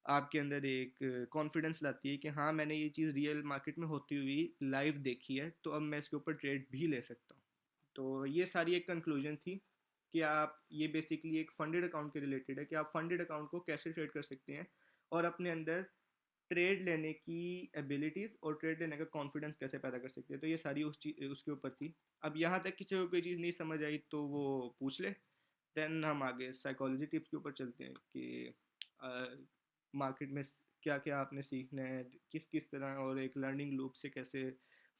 आपके अंदर एक कॉन्फिडेंस लाती है कि हाँ मैंने ये चीज़ रियल मार्केट में होती हुई लाइव देखी है, तो अब मैं इसके ऊपर ट्रेड भी ले सकता हूँ। तो ये सारी एक कंक्लूजन थी कि आप ये बेसिकली एक फंडेड अकाउंट के रिलेटेड है कि आप फंडेड अकाउंट को कैसे ट्रेड कर सकते हैं और अपने अंदर ट्रेड लेने की एबिलिटीज़ और ट्रेड लेने का कॉन्फिडेंस कैसे पैदा कर सकते हैं। तो ये सारी उस चीज उसके ऊपर थी। अब यहाँ तक किसी को कोई चीज़ नहीं समझ आई तो वो पूछ ले। देन हम आगे साइकोलॉजी टिप्स के ऊपर चलते हैं कि मार्केट में क्या क्या आपने सीखना है, किस किस तरह, और एक लर्निंग लूप से कैसे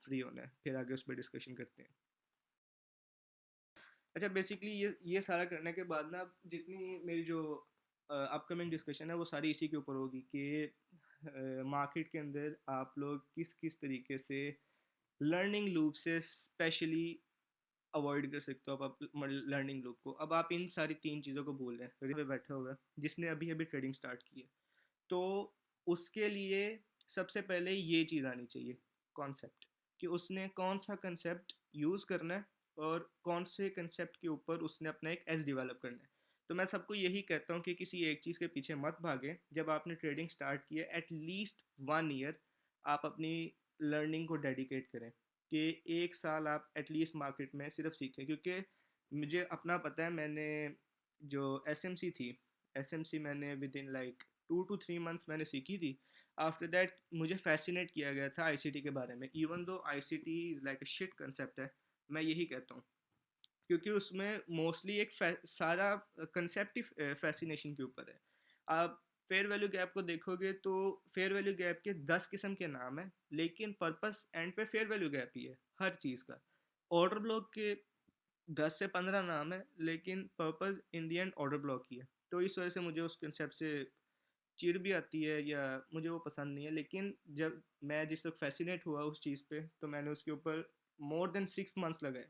फ्री होना है, फिर आगे उस पर डिस्कशन करते हैं। अच्छा, बेसिकली ये सारा करने के बाद ना जितनी मेरी जो अपकमिंग डिस्कशन है वो सारी इसी के ऊपर होगी कि मार्केट के अंदर आप लोग किस किस तरीके से लर्निंग लूप से स्पेशली अवॉइड कर सकते हो आप लर्निंग लूप को। अब आप इन सारी तीन चीज़ों को बोल रहे हैं, रिले पे बैठे हुए हैं, जिसने अभी अभी ट्रेडिंग स्टार्ट की है, तो उसके लिए सबसे पहले ये चीज़ आनी चाहिए, कॉन्सेप्ट, कि उसने कौन सा कंसेप्ट यूज़ करना है और कौन से कंसेप्ट के ऊपर उसने अपना एक एज डेवलप करना है। तो मैं सबको यही कहता हूँ कि किसी एक चीज़ के पीछे मत भागें। जब आपने ट्रेडिंग स्टार्ट की है, एटलीस्ट 1 ईयर आप अपनी लर्निंग को डेडिकेट करें कि 1 साल आप एटलीस्ट मार्केट में सिर्फ सीखें। क्योंकि मुझे अपना पता है, मैंने जो एसएमसी थी, एसएमसी मैंने with in like 2 to 3 months मैंने सीखी थी। आफ्टर दैट मुझे फैसिनेट किया गया था आईसीटी के बारे में, even though ICT is like a shit concept है, मैं यही कहता हूँ। क्योंकि उसमें मोस्टली एक सारा कंसेप्ट ही फैसिनेशन के ऊपर है। आप फेयर वैल्यू गैप को देखोगे तो फेयर वैल्यू गैप के 10 किस्म के नाम हैं, लेकिन पर्पस एंड पे फेयर वैल्यू गैप ही है हर चीज़ का। ऑर्डर ब्लॉक के 10 से 15 नाम है, लेकिन purpose in the end order block ही है। तो इस वजह से मुझे उस कंसेप्ट से चिढ़ भी आती है या मुझे वो पसंद नहीं है। लेकिन जब मैं जिस वक्त फैसिनेट हुआ उस चीज़ पे, तो मैंने उसके ऊपर मोर देन 6 मंथ्स लगाए।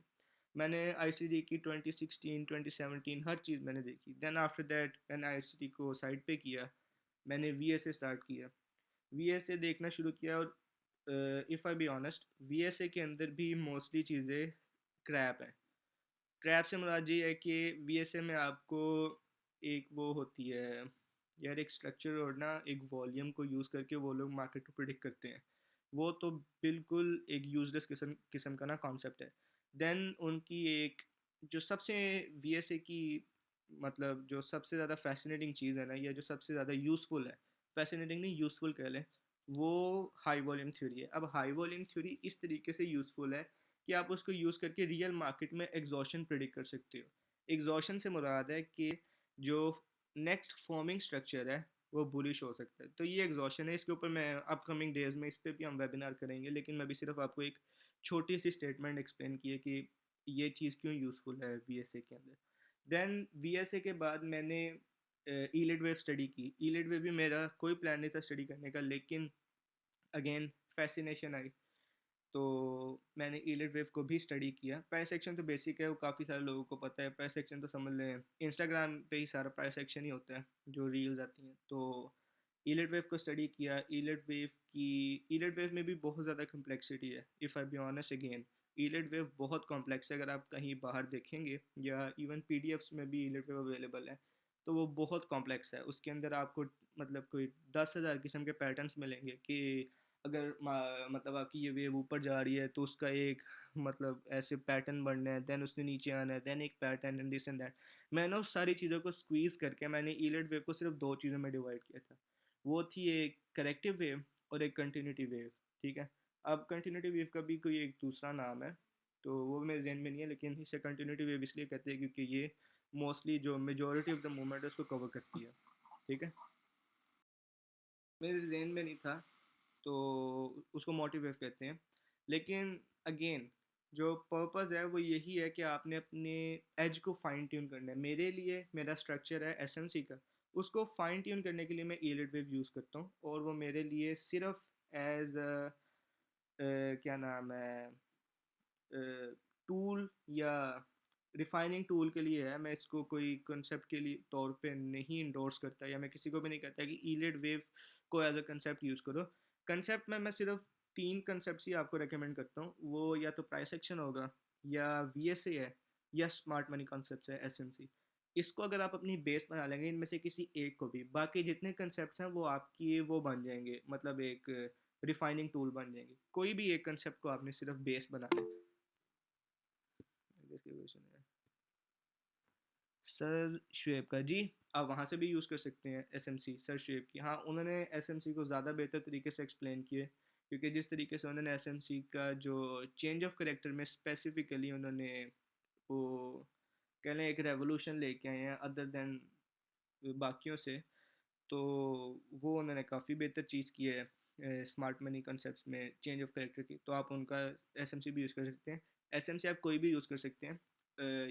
मैंने आईसीडी की 2016 2017 हर चीज़ मैंने देखी। देन आफ्टर दैट मैंने आईसीडी को साइड पे किया, मैंने वीएसए स्टार्ट किया, वीएसए देखना शुरू किया। और if I be honest, VSA के अंदर भी मोस्टली चीज़ें क्रैप है। क्रैप से मुराद ये है कि वीएसए में आपको एक वो होती है यार, एक स्ट्रक्चर और ना एक वॉल्यूम को यूज़ करके वो लोग मार्केट को प्रिडिक्ट करते हैं। वो तो बिल्कुल एक यूजलेस किस्म किस्म का ना कॉन्सेप्ट है। देन उनकी एक जो सबसे वीएसए की मतलब जो सबसे ज़्यादा फैसिनेटिंग चीज़ है ना, या जो सबसे ज़्यादा यूज़फुल है, फैसिनेटिंग नहीं यूज़फुल कह लें, वो हाई वॉल्यूम थ्योरी है। अब हाई वॉल्यूम थ्योरी इस तरीके से यूज़फुल है कि आप उसको यूज़ करके रियल मार्केट में एग्जॉशन प्रिडिक्ट कर सकते हो। एग्जॉशन से मुराद है कि जो नेक्स्ट फॉर्मिंग स्ट्रक्चर है वो बुलिश हो सकता है। तो ये एग्जॉशन है, इसके ऊपर मैं अपकमिंग डेज में इस पर भी हम वेबिनार करेंगे, लेकिन मैं भी सिर्फ आपको एक छोटी सी स्टेटमेंट एक्सप्लेन की है कि ये चीज़ क्यों यूज़फुल है वीएसए के अंदर। देन वीएसए के बाद मैंने ईलिड वेव स्टडी की। ईलिड वेव भी मेरा कोई प्लान नहीं था स्टडी करने का, लेकिन अगेन फैसिनेशन आई, तो मैंने ईलिड वेव को भी स्टडी किया। प्राइस सेक्शन तो बेसिक है, वो काफ़ी सारे लोगों को पता है। प्राइस सेक्शन तो समझ लें इंस्टाग्राम पे ही सारा प्राइस सेक्शन ही होता है, जो रील्स आती हैं। तो ईलिड वेव को स्टडी किया। ईलिड वेव में भी बहुत ज़्यादा कम्प्लेक्सिटी है। If I be honest again, Elliott wave बहुत कॉम्प्लेक्स है। अगर आप कहीं बाहर देखेंगे या इवन पीडीएफ्स में भी ईलिड वेव अवेलेबल है, तो वो बहुत कॉम्प्लेक्स है। उसके अंदर आपको मतलब कोई 10,000 किस्म के पैटर्न्स मिलेंगे कि अगर मतलब आपकी ये वेव ऊपर जा रही है तो उसका एक मतलब ऐसे पैटर्न बनना है, देन उसने नीचे आना है, देन एक pattern and this and that. मैंने उस सारी चीज़ों को स्क्वीज़ करके मैंने ईलेट वेव को सिर्फ दो चीज़ों में डिवाइड किया था। वो थी एक करेक्टिव वेव और एक कंटिन्यूटी वेव। ठीक है। अब कंटिन्यूटी वेव का भी कोई एक दूसरा नाम है, तो वो मेरे जहन में नहीं है, लेकिन इसे कंटिन्यूटी वेव इसलिए कहते हैं क्योंकि ये मोस्टली जो मेजोरिटी ऑफ द मूवमेंट है उसको कवर करती है। ठीक है। मेरे जहन में नहीं था, तो उसको मोटिव कहते हैं। लेकिन अगेन जो पर्पस है वो यही है कि आपने अपने एज को फाइन ट्यून करना है। मेरे लिए मेरा स्ट्रक्चर है एसएमसी का, उसको फाइन ट्यून करने के लिए मैं ईलिड वेव यूज़ करता हूँ, और वो मेरे लिए सिर्फ एज क्या नाम है टूल या रिफाइनिंग टूल के लिए है। मैं इसको कोई कंसेप्ट के लिए तौर पे नहीं इंडोर्स करता, या मैं किसी को भी नहीं कहता कि ईलिड वेव को एज अ कंसेप्ट यूज़ करो। कंसेप्ट में मैं सिर्फ 3 कंसेप्ट ही आपको रेकमेंड करता हूँ। वो या तो प्राइस एक्शन होगा, या वीएसए है, या स्मार्ट मनी कॉन्सेप्ट है, एसएमसी। इसको अगर आप अपनी बेस बना लेंगे इनमें से किसी एक को भी, बाकी जितने कंसेप्ट हैं वो आपकी वो बन जाएंगे, मतलब एक रिफाइनिंग टूल बन जाएंगे। कोई भी एक कंसेप्ट को आपने सिर्फ बेस बना लें। सर शुएब का जी, आप वहाँ से भी यूज़ कर सकते हैं एसएमसी सर शुएब की। हाँ, उन्होंने एसएमसी को ज़्यादा बेहतर तरीके से एक्सप्लेन किए, क्योंकि जिस तरीके से उन्होंने एसएमसी का जो चेंज ऑफ करेक्टर में स्पेसिफिकली उन्होंने वो कह लें एक रेवोल्यूशन लेके आए हैं अदर देन बाकियों से, तो वो उन्होंने काफ़ी बेहतर चीज़ की है स्मार्ट मनी कंसेप्ट में चेंज ऑफ करेक्टर की। तो आप उनका एसएमसी भी यूज़ कर सकते हैं। एसएमसी आप कोई भी यूज़ कर सकते हैं,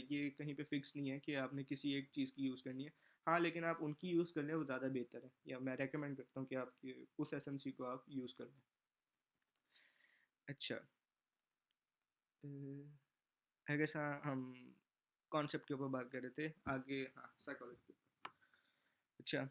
ये कहीं पे फिक्स नहीं है कि आपने किसी एक चीज़ की यूज़ करनी है। हाँ, लेकिन आप उनकी यूज़ कर लें वो ज़्यादा बेहतर है, या मैं रेकमेंड करता हूँ कि आप उस एसएमसी को आप यूज़ कर लें। अच्छा, है कैसा हम कॉन्सेप्ट के ऊपर बात कर रहे थे आगे, हाँ साइकोलॉजी। अच्छा,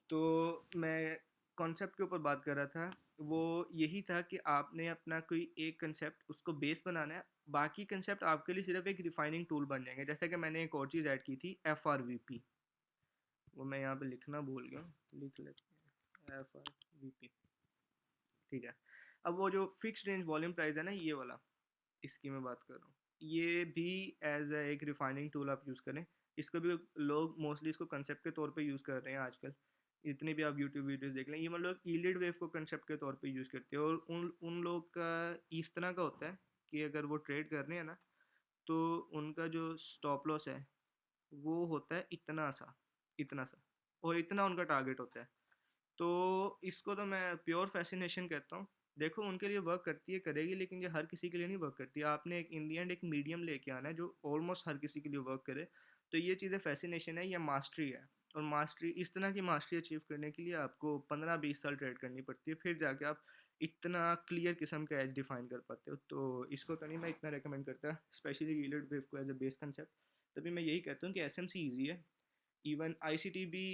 तो मैं कॉन्सेप्ट के ऊपर बात कर रहा था, वो यही था कि आपने अपना कोई एक कंसेप्ट उसको बेस बनाना है, बाकी कंसेप्ट आपके लिए सिर्फ एक रिफाइनिंग टूल बन जाएंगे। जैसे कि मैंने एक और चीज़ ऐड की थी, एफ आर वी पी, वो मैं यहाँ पे लिखना भूल गया हूँ, लिख लेते हैं एफ आर वी पी। ठीक है, अब वो जो फिक्स रेंज वॉल्यूम प्राइस है ना, ये वाला, इसकी मैं बात कर रहा हूँ, ये भी एज ए एक रिफाइनिंग टूल आप यूज़ करें। इसको भी लोग मोस्टली इसको कंसेप्ट के तौर पे यूज़ कर रहे हैं आजकल। इतनी भी आप यूट्यूब वीडियोस देख लें, ये मतलब ईलिड वेव को कंसेप्ट के तौर पे यूज़ करते हैं, और उन उन लोग का इस तरह का होता है कि अगर वो ट्रेड कर रहे हैं ना, तो उनका जो स्टॉप लॉस है वो होता है इतना सा, और इतना उनका टारगेट होता है। तो इसको तो मैं प्योर फैसिनेशन कहता हूँ। देखो, उनके लिए वर्क करती है, करेगी, लेकिन ये हर किसी के लिए नहीं वर्क करती। आपने एक इन दी एंड एक मीडियम लेके आना है जो ऑलमोस्ट हर किसी के लिए वर्क करे। तो ये चीज़ें फैसिनेशन है या मास्टरी है, और मास्टरी, इस तरह की मास्टरी अचीव करने के लिए आपको 15-20 साल ट्रेड करनी पड़ती है, फिर जाके आप इतना क्लियर किस्म का एज डिफाइन कर पाते हो। तो इसको तो नहीं मैं इतना रिकमेंड करता, स्पेशली यील्ड वेव को एज अ बेस कंसेप्ट। तभी मैं यही कहता हूँ कि एस एम सी ईजी है, इवन आईसीटी भी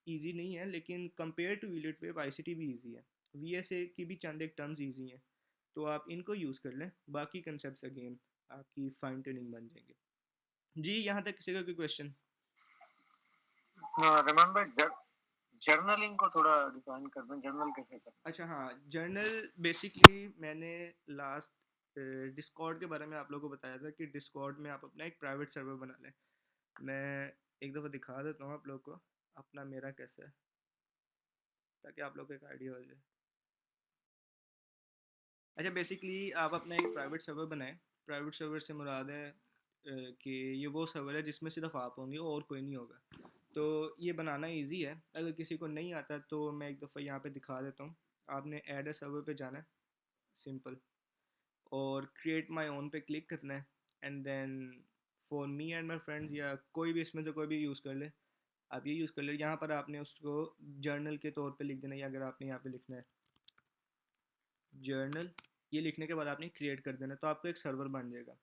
इजी नहीं है, लेकिन कंपेयर टू यूलिट वेव आईसीटी भी इजी है। वीएसए की भी चंद एक टर्म्स इजी हैं, तो आप इनको यूज़ कर लें, बाकी कंसेप्ट अगेन आपकी फाइन ट्यूनिंग बन जाएंगे। जी, यहाँ तक किसी का कोई क्वेश्चन? रिमेम्बर जर्नलिंग को थोड़ा डिफाइन कर दें, जर्नल कैसे करना अच्छा हाँ, जर्नल बेसिकली मैंने लास्ट डिस्कॉर्ड के बारे में आप लोगों को बताया था कि डिस्कॉर्ड में आप अपना एक प्राइवेट सर्वर बना लें। मैं एक दफ़ा दिखा देता हूँ आप लोग को अपना मेरा कैसा है, ताकि आप लोग को एक आइडिया हो जाए। अच्छा, बेसिकली आप अपना एक प्राइवेट सर्वर बनाएं। प्राइवेट सर्वर से मुराद है कि ये वो सर्वर है जिसमें सिर्फ आप होंगे और कोई नहीं होगा। तो ये बनाना इजी है, अगर किसी को नहीं आता तो मैं एक दफ़ा यहाँ पे दिखा देता हूँ। आपने ऐड अ सर्वर पे जाना है, सिंपल, और क्रिएट माय ओन पे क्लिक करना है, and then for me and my friends, या कोई भी इसमें से कोई भी यूज़ कर ले, आप ये यूज़ कर ले। यहाँ पर आपने उसको जर्नल के तौर पे लिख देना है, या अगर आपने यहाँ पे लिखना है जर्नल, ये लिखने के बाद आपने क्रिएट कर देना, तो आपको एक सर्वर बन जाएगा।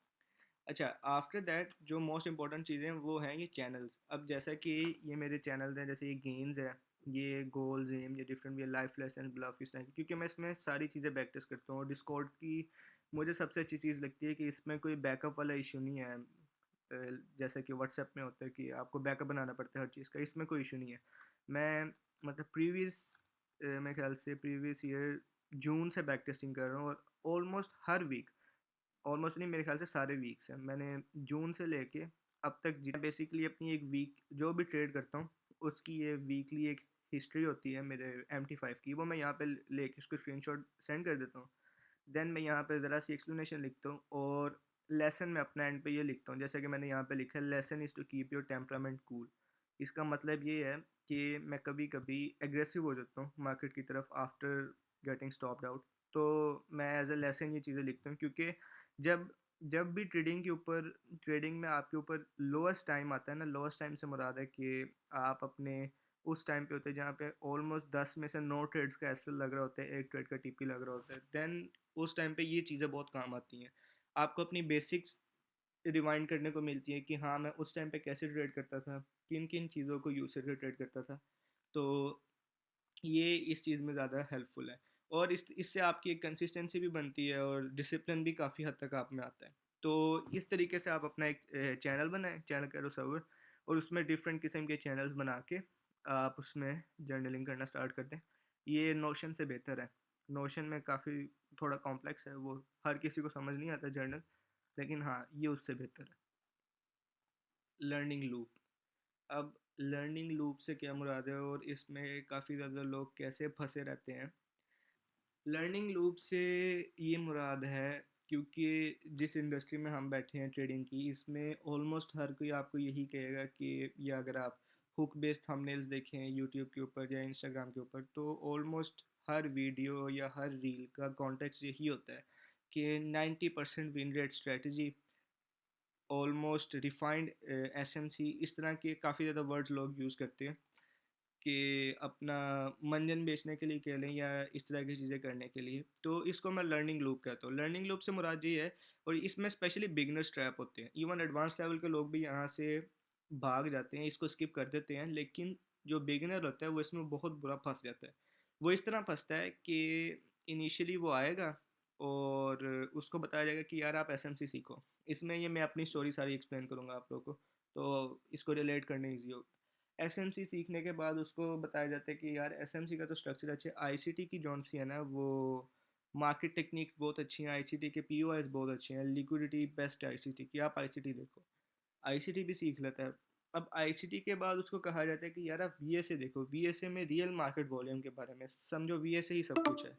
अच्छा, आफ्टर दैट जो मोस्ट इंपॉर्टेंट चीज़ें हैं वो हैं ये चैनल्स। अब जैसा कि ये मेरे चैनल्स हैं, जैसे ये गेम्स है, ये गोल्स एम, ये डिफरेंट, ये लाइफ लेसन ब्लफ, इस तरह की, क्योंकि मैं इसमें सारी चीज़ें बैक टेस्ट करता हूँ। डिस्कॉर्ड की मुझे सबसे अच्छी चीज़ लगती है कि इसमें कोई बैकअप वाला इशू नहीं है, जैसे कि व्हाट्सएप में होता है कि आपको बैकअप बनाना पड़ता है हर चीज़ का, इसमें कोई इशू नहीं है। मैं मतलब प्रीवियस, मेरे ख्याल से प्रीवियस ईयर जून से बैक टेस्टिंग कर रहा हूँ, और ऑलमोस्ट हर वीक, ऑलमोस्ट नहीं, मेरे ख्याल से सारे वीक्स हैं, मैंने जून से लेके अब तक जितना बेसिकली अपनी एक वीक जो भी ट्रेड करता हूँ उसकी ये वीकली एक हिस्ट्री होती है मेरे MT5 की, वो मैं यहाँ पे लेके उसको स्क्रीनशॉट सेंड कर देता हूँ। देन मैं यहाँ पे ज़रा सी एक्सप्लेनेशन लिखता हूँ, और लेसन में अपना एंड पे ये लिखता हूँ, जैसे कि मैंने यहाँ पे लिखा है, lesson is to keep your temperament cool. इसका मतलब ये है कि मैं कभी कभी एग्रेसिव हो जाता हूँ मार्केट की तरफ आफ्टर गेटिंग स्टॉप्ड आउट। तो मैं एज अ लेसन ये चीज़ें लिखता हूँ, क्योंकि जब जब भी ट्रेडिंग में आपके ऊपर लोएस्ट टाइम आता है ना, लोएस्ट टाइम से मुराद है कि आप अपने उस टाइम पे होते हैं जहाँ पे ऑलमोस्ट 10 में से 9 ट्रेड्स का एसएल लग रहा होता है, एक ट्रेड का टीपी लग रहा होता है, देन उस टाइम पे ये चीज़ें बहुत काम आती हैं। आपको अपनी बेसिक्स रिवाइंड करने को मिलती है कि हाँ, मैं उस टाइम पे कैसे ट्रेड करता था, किन किन चीज़ों को यूज़ करके ट्रेड करता था। तो ये इस चीज़ में ज़्यादा हेल्पफुल है, और इस इससे आपकी एक कंसिस्टेंसी भी बनती है, और डिसिप्लिन भी काफ़ी हद तक आप में आता है। तो इस तरीके से आप अपना एक चैनल बनाएं, चैनल करो सर्वर, और उसमें डिफरेंट किस्म के चैनल्स बना के आप उसमें जर्नलिंग करना स्टार्ट कर दें। ये नोशन से बेहतर है। नोशन में काफ़ी थोड़ा कॉम्प्लेक्स है, वो हर किसी को समझ नहीं आता जर्नल, लेकिन हाँ ये उससे बेहतर है। Learning loop. अब लर्निंग लूप से क्या मुराद है और इसमें काफ़ी ज़्यादा लोग कैसे फंसे रहते हैं। लर्निंग लूप से ये मुराद है, क्योंकि जिस इंडस्ट्री में हम बैठे हैं ट्रेडिंग की, इसमें ऑलमोस्ट हर कोई आपको यही कहेगा कि, या अगर आप हुक बेस्ड थंबनेल्स देखें यूट्यूब के ऊपर या इंस्टाग्राम के ऊपर, तो ऑलमोस्ट हर वीडियो या हर रील का कॉन्टेक्स्ट यही होता है कि 90% win rate strategy, almost refined SMC, इस तरह के काफ़ी ज़्यादा वर्ड्स लोग यूज़ करते हैं कि अपना मंजन बेचने के लिए कह लें या इस तरह की चीज़ें करने के लिए। तो इसको मैं लर्निंग लूप कहता हूँ। लर्निंग लूप से मुराद ये है, और इसमें स्पेशली बिगनर्स ट्रैप होते हैं, इवन एडवांस लेवल के लोग भी यहाँ से भाग जाते हैं, इसको स्किप कर देते हैं, लेकिन जो बिगिनर होता है वो इसमें बहुत बुरा फंस जाता है। वो इस तरह फंसता है कि इनिशियली वो आएगा और उसको बताया जाएगा कि यार आप एसएमसी सीखो। इसमें ये मैं अपनी स्टोरी सारी एक्सप्लेन करूँगा आप लोगों को, तो इसको रिलेट करने ईजी होगा। एसएमसी सीखने के बाद उसको बताया जाता है कि यार एसएमसी का तो स्ट्रक्चर अच्छा है, आईसीटी की जौन सी है ना, वो मार्केट टेक्निक्स बहुत अच्छी हैं, आईसीटी के पीओएस बहुत अच्छे हैं, लिक्विडिटी बेस्ट है आईसीटी की, आप आईसीटी देखो। आईसीटी भी सीख लेता है। अब आईसीटी के बाद उसको कहा जाता है कि यार आप वीएसए देखो, वीएसए में रियल मार्केट वॉल्यूम के बारे में समझो, वीएसए ही सब कुछ है।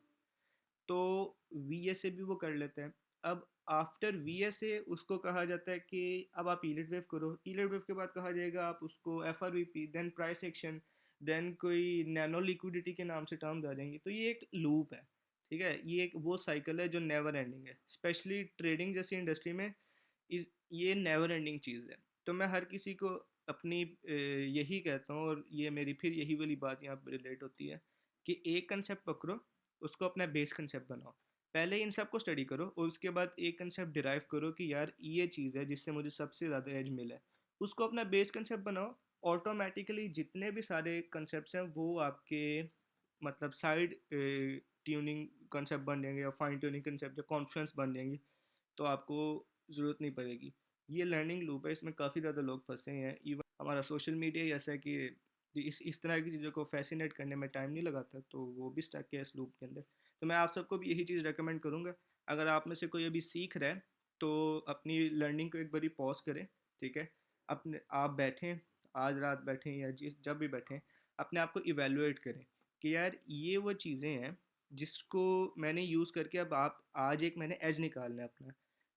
तो वीएसए भी वो कर लेते हैं। अब आफ्टर वीएसए उसको कहा जाता है कि अब आप ईलिट वेव करो, ईलिट वेव के बाद कहा जाएगा आप उसको एफआरवीपी, देन प्राइस एक्शन, देन कोई नैनो लिक्विडिटी के नाम से टर्म्स आ जाएंगे। तो ये एक लूप है, ठीक है, ये एक वो साइकिल है जो नेवर एंडिंग है, स्पेशली ट्रेडिंग जैसी इंडस्ट्री में ये नेवर एंडिंग चीज़ है। तो मैं हर किसी को अपनी यही कहता हूँ, और ये मेरी फिर यही वाली बात यहाँ पर रिलेट होती है कि एक कंसेप्ट पकड़ो, उसको अपना बेस कंसेप्ट बनाओ। पहले इन सब को स्टडी करो और उसके बाद एक कंसेप्ट डिराइव करो कि यार ये चीज़ है जिससे मुझे सबसे ज़्यादा एज मिला है, उसको अपना बेस कंसेप्ट बनाओ। ऑटोमेटिकली जितने भी सारे कंसेप्ट हैं वो आपके मतलब साइड ट्यूनिंग कंसेप्ट बन जाएंगे, या फाइन ट्यूनिंग कंसेप्ट या कॉन्फ्रेंस बन जाएंगी, तो आपको ज़रूरत नहीं पड़ेगी। ये लर्निंग लूप है, इसमें काफ़ी ज़्यादा लोग फंसे हैं। इवन हमारा सोशल मीडिया ही ऐसा है कि इस तरह की चीज़ों को फैसिनेट करने में टाइम नहीं लगाता, तो वो भी स्टक है इस लूप के अंदर। तो मैं आप सबको भी यही चीज़ रेकमेंड करूँगा, अगर आप में से कोई अभी सीख रहा है तो अपनी लर्निंग को एक बारी पॉज करें, ठीक है, अपने आप बैठें, आज रात बैठें या जिस जब भी बैठें, अपने आप को इवेलुएट करें कि यार ये वो चीज़ें हैं जिसको मैंने यूज़ करके अब आप आज एक मैंने एज निकालना है अपना,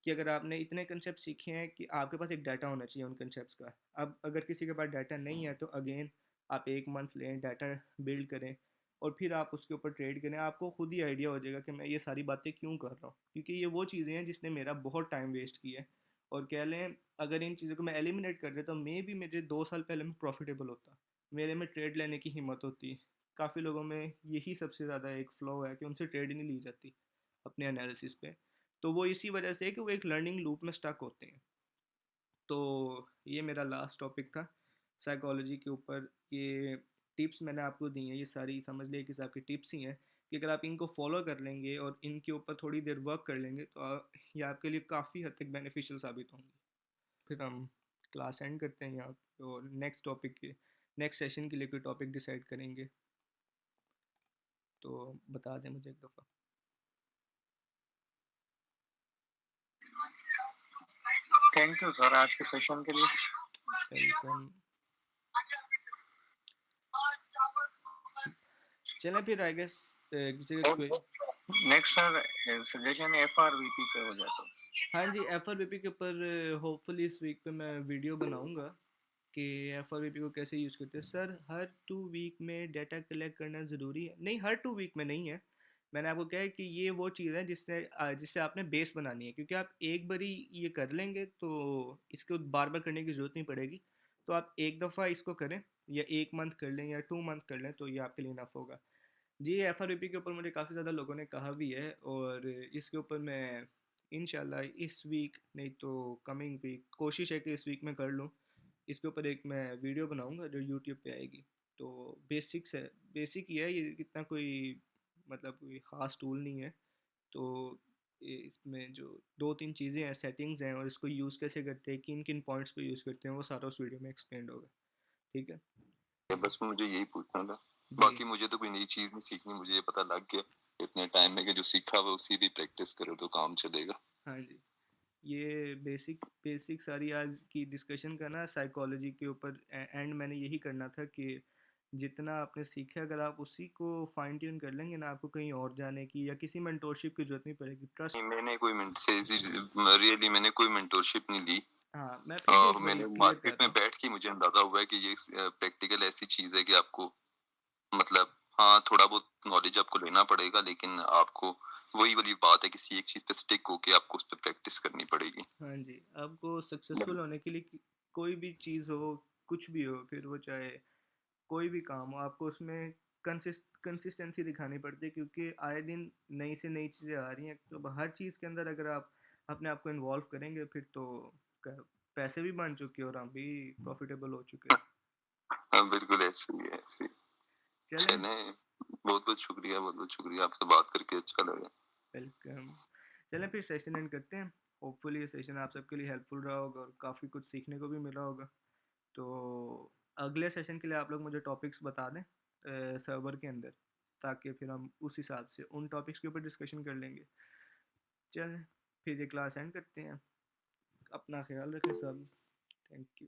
कि अगर आपने इतने कंसेप्ट सीखे हैं कि आपके पास एक डाटा होना चाहिए उन कंसेप्ट्स का। अब अगर किसी के पास डाटा नहीं है तो अगेन आप एक मंथ लें, डाटा बिल्ड करें, और फिर आप उसके ऊपर ट्रेड करें। आपको खुद ही आइडिया हो जाएगा कि मैं ये सारी बातें क्यों कर रहा हूँ, क्योंकि ये वो चीज़ें हैं जिसने मेरा बहुत टाइम वेस्ट किया है। और कह लें अगर इन चीज़ों को मैं एलिमिनेट कर देता, मे भी मेरे 2 साल पहले मैं प्रॉफिटेबल होता, मेरे में ट्रेड लेने की हिम्मत होती। काफ़ी लोगों में यही सबसे ज़्यादा एक फ़्लॉ है कि उनसे ट्रेड ही नहीं ली जाती अपने एनालिसिस पे। तो वो इसी वजह से है कि वो एक लर्निंग लूप में स्टक होते हैं। तो ये मेरा लास्ट टॉपिक था साइकोलॉजी के ऊपर। ये टिप्स मैंने आपको दी हैं, ये सारी समझ लिए कि आपकी टिप्स ही हैं, कि अगर आप इनको फॉलो कर लेंगे और इनके ऊपर थोड़ी देर वर्क कर लेंगे तो ये आपके लिए काफ़ी हद तक बेनिफिशियल साबित होंगी। फिर हम क्लास एंड करते हैं यहाँ पे और नेक्स्ट टॉपिक के नेक्स्ट सेशन के लिए कोई टॉपिक डिसाइड करेंगे। तो बता दें मुझे एक दफ़ा। थैंक यू सर आज के सेशन के लिए। वेलकम। चलें फिर आई गेस किसी का कोई। नेक्स्ट सर सजेशन एफआरवीपी पे हो जाए तो। हाँ जी, एफआरवीपी के ऊपर होपफुली इस वीक पे मैं वीडियो बनाऊंगा कि एफआरवीपी को कैसे यूज़ करते हैं। सर हर 2 वीक में डाटा कलेक्ट करना ज़रूरी है? नहीं, हर 2 वीक में नहीं है। मैंने आपको कहा है कि ये वो चीज़ है जिससे आपने बेस बनानी है, क्योंकि आप एक बारी ये कर लेंगे तो इसको बार बार करने की ज़रूरत नहीं पड़ेगी। तो आप एक दफ़ा इसको करें, या 1 मंथ कर लें या 2 मंथ कर लें, तो ये आपके लिए इनफ होगा। जी, एफआरवीपी के ऊपर मुझे काफ़ी ज़्यादा लोगों ने कहा भी है, और इसके ऊपर मैं इंशाल्लाह इस वीक नहीं तो कमिंग वीक कोशिश है कि इस वीक में कर लूँ। इसके ऊपर एक मैं वीडियो बनाऊंगा जो यूट्यूब पे आएगी। तो बेसिक्स है, बेसिक ही है ये, इतना कोई मतलब कोई ख़ास टूल नहीं है। तो इसमें जो 2-3 चीज़ें हैं, सेटिंग्स हैं और इसको यूज़ कैसे करते हैं, किन-किन पॉइंट्स पे यूज़ करते हैं, वो सारा उस वीडियो में एक्सप्लेन्ड होगा। ठीक है? बस मुझे यही पूछना था। जी। बाकी मुझे तो कोई नई चीज़ नहीं सीखनी, मुझे ये पता लग गया इतने टाइम में कि जो सीखा हुआ उसी की प्रैक्टिस करो तो काम चलेगा। हाँ जी। ये बेसिक बेसिक सारी आज की डिस्कशन का ना साइकोलॉजी के ऊपर एंड मैंने यही करना था कि जितना आपने सीखा अगर आप उसी को फाइन ट्यून कर लेंगे ना, आपको कहीं और जाने की या किसी मेंटोरशिप की जरूरत नहीं पड़ेगी, ट्रस्ट। नहीं, मैंने कोई मेंट से रियली मैंने कोई मेंटरशिप नहीं ली। हाँ, मैं फिर भी एक बारी मैंने क्लियर कर मार्केट रहा में हूँ। बैठ के मुझे अंदाजा हुआ है कि ये प्रैक्टिकल ऐसी चीज़ है कि आपको मतलब हाँ, थोड़ा बहुत नॉलेज आपको लेना पड़ेगा, लेकिन आपको वही वाली बात है, किसी एक चीज़ पे स्टिक होके आपको उस पे प्रैक्टिस करनी पड़ेगी। हाँ जी, आपको सक्सेसफुल होने के लिए कोई भी चीज़ हो, कुछ भी हो, फिर वो चाहे कोई भी काम हो, आपको उसमें कंसिस्टेंसी दिखानी पड़ती है, क्योंकि आए दिन नई से नई चीज़ें आ रही हैं। तो हर चीज़ के अंदर अगर आप अपने आप को इन्वॉल्व करेंगे, फिर तो पैसे भी बन चुके हैं और हम भी प्रॉफिटेबल हो चुके हैं। हाँ, बिल्कुल ऐसे ही है, ऐसे ही। चलें। चलें, बहुत-बहुत शुक्रिया, आपसे बात करके अच्छा लगा। वेलकम। चलें फिर सेशन एंड करते हैं। होपफुली ये सेशन आप सबके लिए हेल्पफुल रहा होगा और काफ़ी कुछ सीखने को भी मिला होगा। तो अगले सेशन के लिए आप लोग मुझे टॉपिक्स बता दें सर्वर के अंदर, ताकि फिर हम उस हिसाब से उन टॉपिक्स के ऊपर डिस्कशन कर लेंगे। चलें फिर ये क्लास एंड करते हैं। अपना ख्याल रखें सब। Thank you.